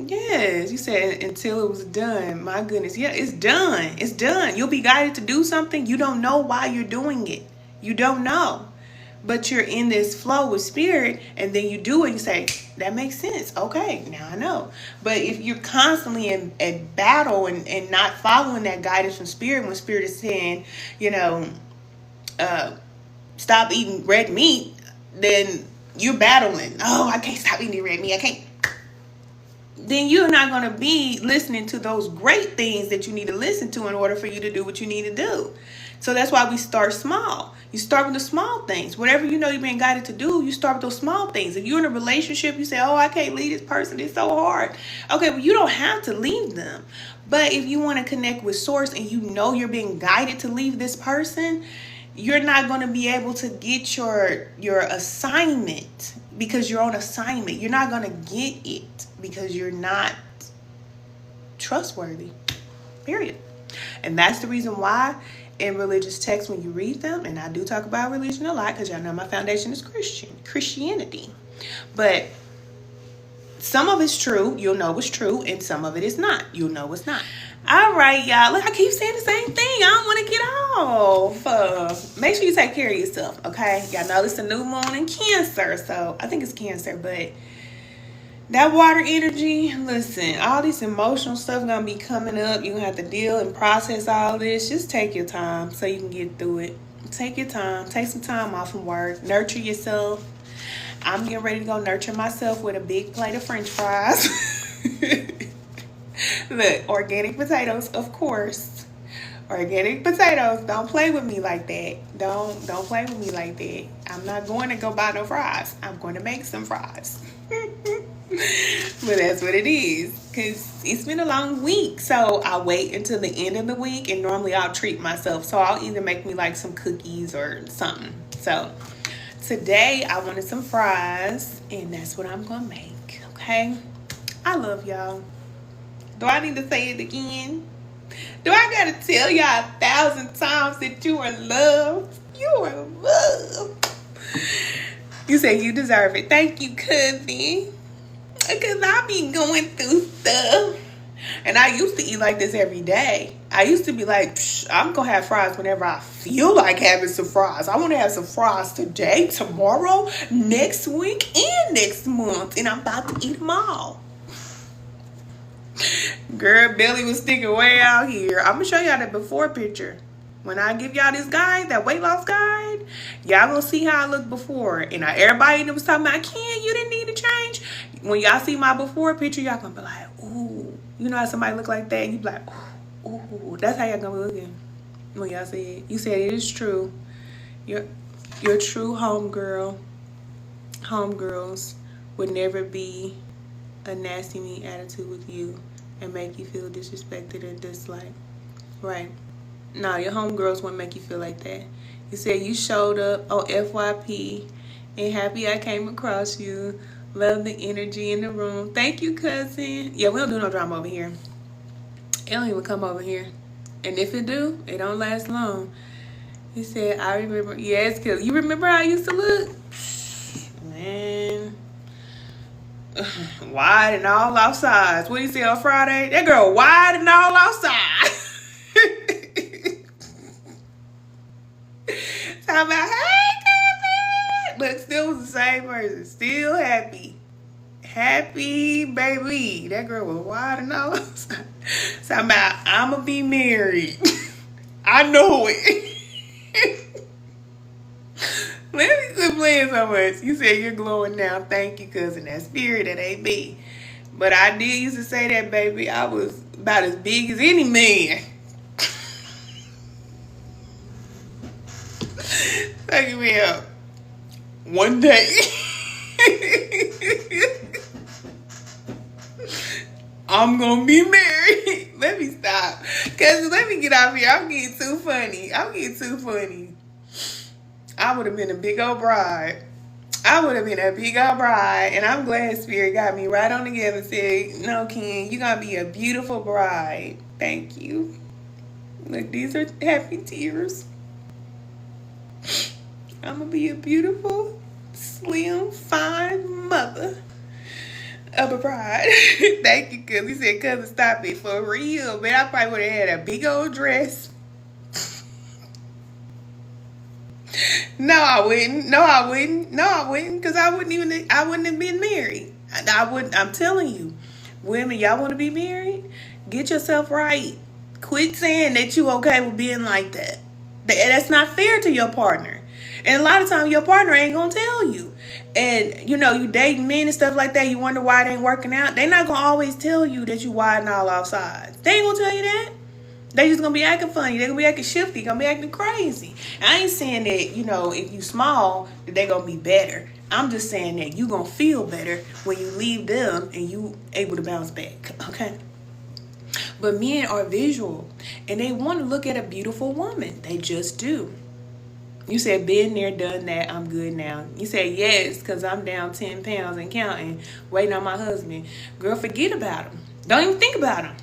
Yes, you said until it was done. My goodness. Yeah, it's done. It's done. You'll be guided to do something. You don't know why you're doing it. You don't know. But you're in this flow with spirit, and then you do it and you say, that makes sense. Okay, now I know. But if you're constantly in battle and not following that guidance from spirit, when spirit is saying, stop eating red meat, then you're battling. Oh, I can't stop eating red meat. I can't. Then you're not going to be listening to those great things that you need to listen to in order for you to do what you need to do. So that's why we start small. You start with the small things. Whatever you know you're being guided to do, you start with those small things. If you're in a relationship, you say, oh, I can't leave this person. It's so hard. Okay, well, you don't have to leave them. But if you want to connect with source and you know you're being guided to leave this person, you're not going to be able to get your assignment because you're on assignment. You're not going to get it because you're not trustworthy, period. And that's the reason why in religious texts, when you read them, and I do talk about religion a lot because y'all know my foundation is Christianity. But some of it's true, you'll know it's true, and some of it is not. You'll know it's not. All right, y'all. Look, I keep saying the same thing. I don't want to get off. Make sure you take care of yourself, okay? Y'all know it's a new moon in Cancer, so I think it's Cancer, but that water energy, listen, all this emotional stuff gonna be coming up. You're gonna have to deal and process all this. Just take your time so you can get through it. Take your time. Take some time off from work. Nurture yourself. I'm getting ready to go nurture myself with a big plate of French fries. Look, organic potatoes, of course. Organic potatoes. Don't play with me like that. Don't play with me like that. I'm not going to go buy no fries. I'm going to make some fries. But that's what it is, because it's been a long week, so I'll wait until the end of the week, and normally I'll treat myself, so I'll either make me like some cookies or something. So today I wanted some fries, and that's what I'm gonna make. Okay, I love y'all. Do I need to say it again? Do I gotta tell y'all 1,000 times that you are loved? You are loved. You say you deserve it. Thank you, cousin. Because I be going through stuff. And I used to eat like this every day. I used to be like, I'm going to have fries whenever I feel like having some fries. I want to have some fries today, tomorrow, next week, and next month. And I'm about to eat them all. Girl, belly was sticking way out here. I'm going to show y'all that before picture. When I give y'all this guide, that weight loss guide, y'all gonna see how I looked before. And everybody that was talking about, Ken, you didn't need to change. When y'all see my before picture, y'all gonna be like, ooh. You know how somebody look like that? And you be like, ooh. That's how y'all gonna be looking. When y'all said, you said it is true. Your true homegirls would never be a nasty mean attitude with you and make you feel disrespected or disliked. Right. No, your homegirls wouldn't make you feel like that. You said you showed up on FYP and happy I came across you. Love the energy in the room. Thank you, cousin. Yeah, we don't do no drama over here. It don't even come over here. And if it do, it don't last long. He said, I remember. Yes, because you remember how I used to look? Man. Wide and all outside. What did he say on Friday? That girl wide and all outside. Talking about, hey, cousin. But still was the same person. Still happy. Happy, baby. That girl was wide and all outside. Talking about, I'm going to be married. I know it. Let me quit playing so much. You said you're glowing now. Thank you, cousin. That spirit, that ain't me. But I did used to say that, baby. I was about as big as any man. Take me out. One day. I'm gonna be married. Let me stop. Cause let me get out here. I'm getting too funny. I would have been a big old bride. And I'm glad Spirit got me right on together and said, no, Ken, you're gonna be a beautiful bride. Thank you. Look, these are happy tears. I'm gonna be a beautiful, slim, fine mother of a bride. Thank you, cuz. He said, cousin, stop it. For real, man. I probably would have had a big old dress. No, I wouldn't. Because I wouldn't have been married. I'm telling you, women, y'all want to be married? Get yourself right. Quit saying that you okay with being like that. That's not fair to your partner. And a lot of times your partner ain't going to tell you. And, you know, you dating men and stuff like that, you wonder why it ain't working out. They're not going to always tell you that you wide and all outside. They ain't going to tell you that. They just going to be acting funny. They're going to be acting shifty. Going to be acting crazy. I ain't saying that, you know, if you small, that they're going to be better. I'm just saying that you going to feel better when you leave them and you able to bounce back. Okay? But men are visual. And they want to look at a beautiful woman. They just do. You said, been there, done that, I'm good now. You said, yes, because I'm down 10 pounds and counting, waiting on my husband. Girl, forget about him. Don't even think about him.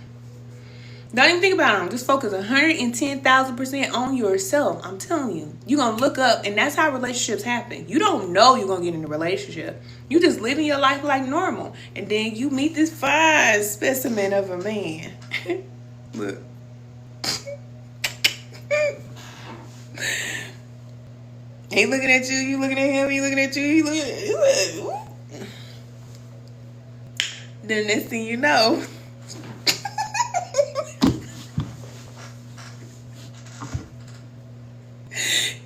Just focus 110,000% on yourself. I'm telling you. You're going to look up, and that's how relationships happen. You don't know you're going to get in a relationship. You just living your life like normal. And then you meet this fine specimen of a man. Look. He looking at you, you looking at him, he looking at you, he looking at you. Then next thing you know,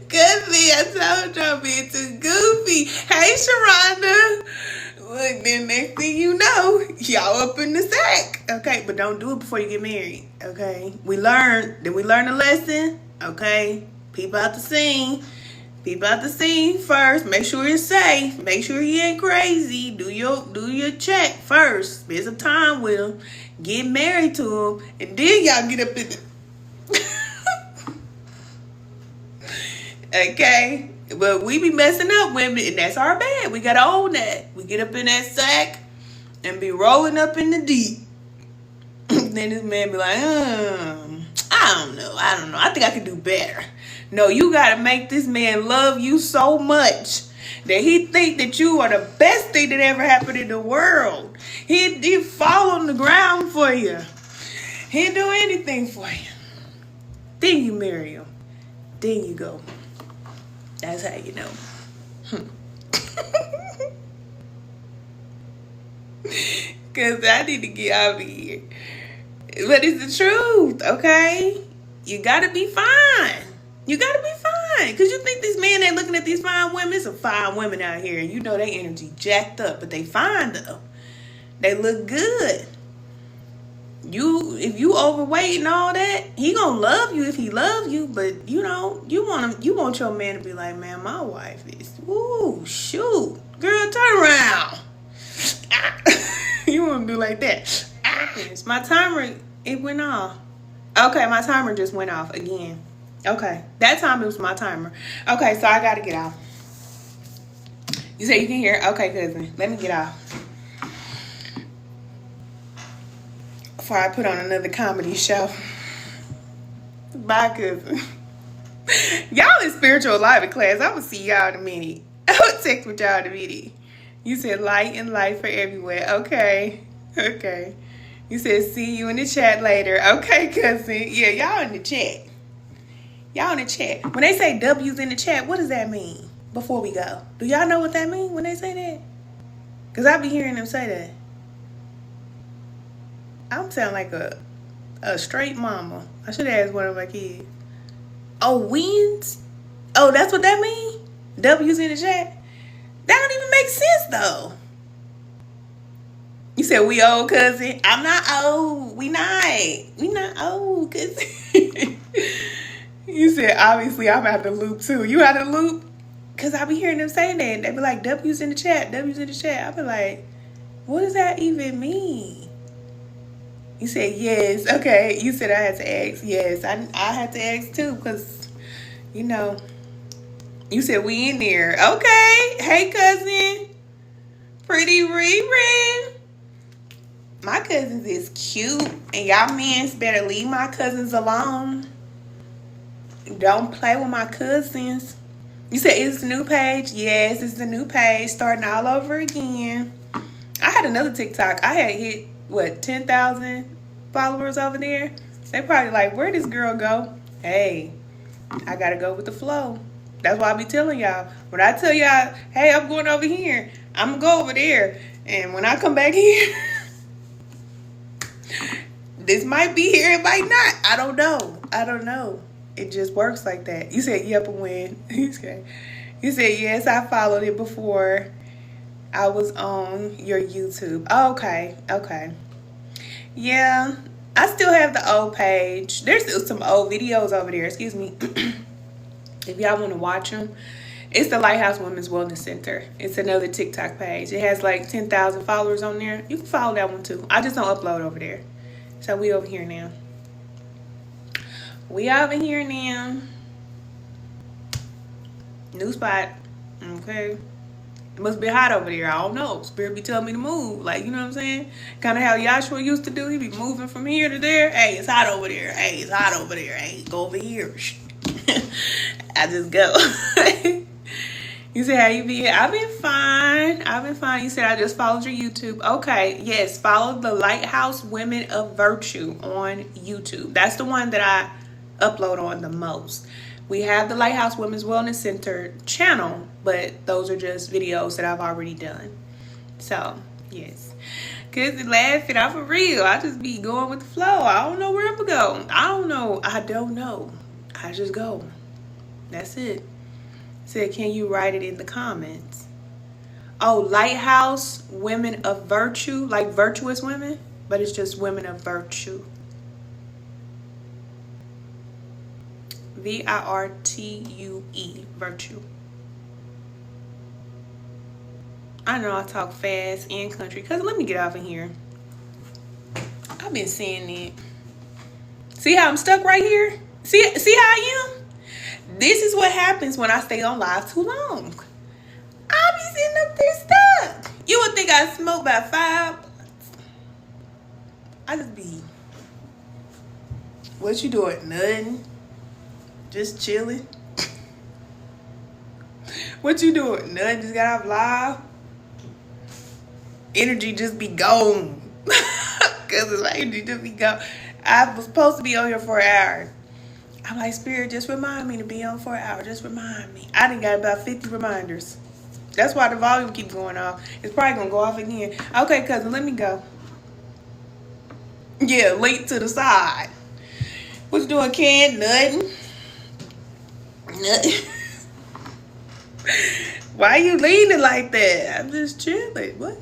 Goofy, I told y'all being too goofy. Hey, Sharonda. Look, then next thing you know, y'all up in the sack. Okay, but don't do it before you get married. Okay, we learn a lesson. Okay, peep out the scene. Peep out the scene first. Make sure you're safe. Make sure you ain't crazy. Do your check first. Spend some time with him. Get married to him, and then y'all get up in the. Okay, but we be messing up women, and that's our bad. We gotta own that. We get up in that sack and be rolling up in the deep. Then this man be like, I don't know. I think I could do better. No, you gotta make this man love you so much that he think that you are the best thing that ever happened in the world. He'd fall on the ground for you. He'd do anything for you. Then you marry him. Then you go. That's how you know. Because I need to get out of here. But it's the truth, okay? You gotta be fine. You gotta be fine. Because you think these men ain't looking at these fine women. There's some fine women out here. And you know their energy jacked up. But they fine, though. They look good. if you overweight and all that, he gonna love you if he loves you. But you know, you want your man to be like, man, my wife is, ooh, shoot, girl, turn around. You want to do like that. My timer, it went off. Okay, my timer just went off again. Okay, that time it was my timer. Okay, so I gotta get off. You say you can hear? Okay, cousin, let me get off before I put on another comedy show. Bye, cousin. Y'all in spiritual alignment class. I will see y'all in a minute. I will text with y'all in a minute. You said light and life for everywhere. Okay. Okay. You said see you in the chat later. Okay, cousin. Yeah, y'all in the chat. Y'all in the chat. When they say W's in the chat, what does that mean? Before we go, do y'all know what that means when they say that? Because I be hearing them say that. I'm sounding like a straight mama. I should ask one of my kids. Oh, wins? Oh, that's what that means? W's in the chat? That don't even make sense, though. You said we old, cousin. I'm not old. We not old, cousin. You said, obviously, I'm out the loop, too. You out the loop? Because I be hearing them saying that. They be like, W's in the chat. W's in the chat. I be like, what does that even mean? You said, yes. Okay. You said I had to ask. Yes. I had to ask, too, because, you know. You said we in there. Okay. Hey, cousin. Pretty Riri. My cousins is cute. And y'all mans better leave my cousins alone. Don't play with my cousins. You said it's a new page? Yes, it's a new page. Starting all over again. I had another TikTok. I had hit, what, 10,000 followers over there? They probably like, where'd this girl go? Hey, I gotta go with the flow. That's why I be telling y'all. When I tell y'all, hey, I'm going over here, I'm gonna go over there. And when I come back here, this might be here, it might not. I don't know. It just works like that. You said, yep, a win. You said, yes, I followed it before I was on your YouTube. Oh, okay. Yeah, I still have the old page. There's still some old videos over there. Excuse me. If y'all want to watch them, it's the Lighthouse Women's Wellness Center. It's another TikTok page. It has like 10,000 followers on there. You can follow that one too. I just don't upload over there. So we over here now. We over here now. New spot. Okay. It must be hot over there. I don't know. Spirit be telling me to move. Like, you know what I'm saying? Kind of how Yahshua used to do. He be moving from here to there. Hey, it's hot over there. Hey, it's hot over there. Hey, go over here. I just go. You said, how you been? I've been fine. You said, I just followed your YouTube. Okay. Yes. Follow the Lighthouse Women of Virtue on YouTube. That's the one that I upload on the most. We have the Lighthouse Women's Wellness Center channel, but those are just videos that I've already done. So, yes. Cause laughing, I'm for real. I just be going with the flow. I don't know where I'm gonna go. I don't know. I just go. That's it. Said, can you write it in the comments? Oh, Lighthouse Women of Virtue, like virtuous women, but it's just women of virtue. V-I-R-T-U-E, virtue. I know I talk fast and country, because let me get off in here. I've been saying it. See how I'm stuck right here? See how I am? This is what happens when I stay on live too long. I'll be sitting up there stuck. You would think I smoke by 5. I just be. What you doing? Nothing. Just chilling. What you doing? Nothing. Just got off live. Energy just be gone. Because it's my energy just be gone. I was supposed to be on here for an hour. I'm like, Spirit, just remind me to be on for an hour. Just remind me. I done got about 50 reminders. That's why the volume keeps going off. It's probably going to go off again. Okay, cousin, let me go. Yeah, late to the side. What you doing, Ken? Nothing. Why you leaning like that? I'm just chilling. What?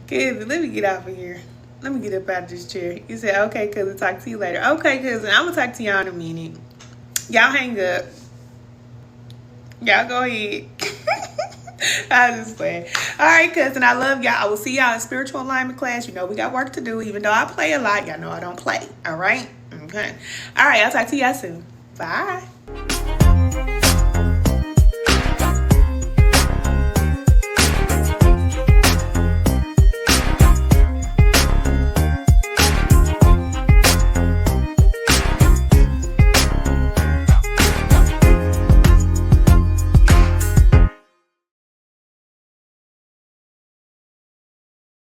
Kevin, let me get out of here. Let me get up out of this chair. You said, okay, cousin, talk to you later. Okay, cousin, I'm going to talk to y'all in a minute. Y'all hang up. Y'all go ahead. I was just playing. All right, cousin, I love y'all. I will see y'all in spiritual alignment class. You know, we got work to do. Even though I play a lot, y'all know I don't play. All right? Okay. All right, I'll talk to y'all soon. Bye.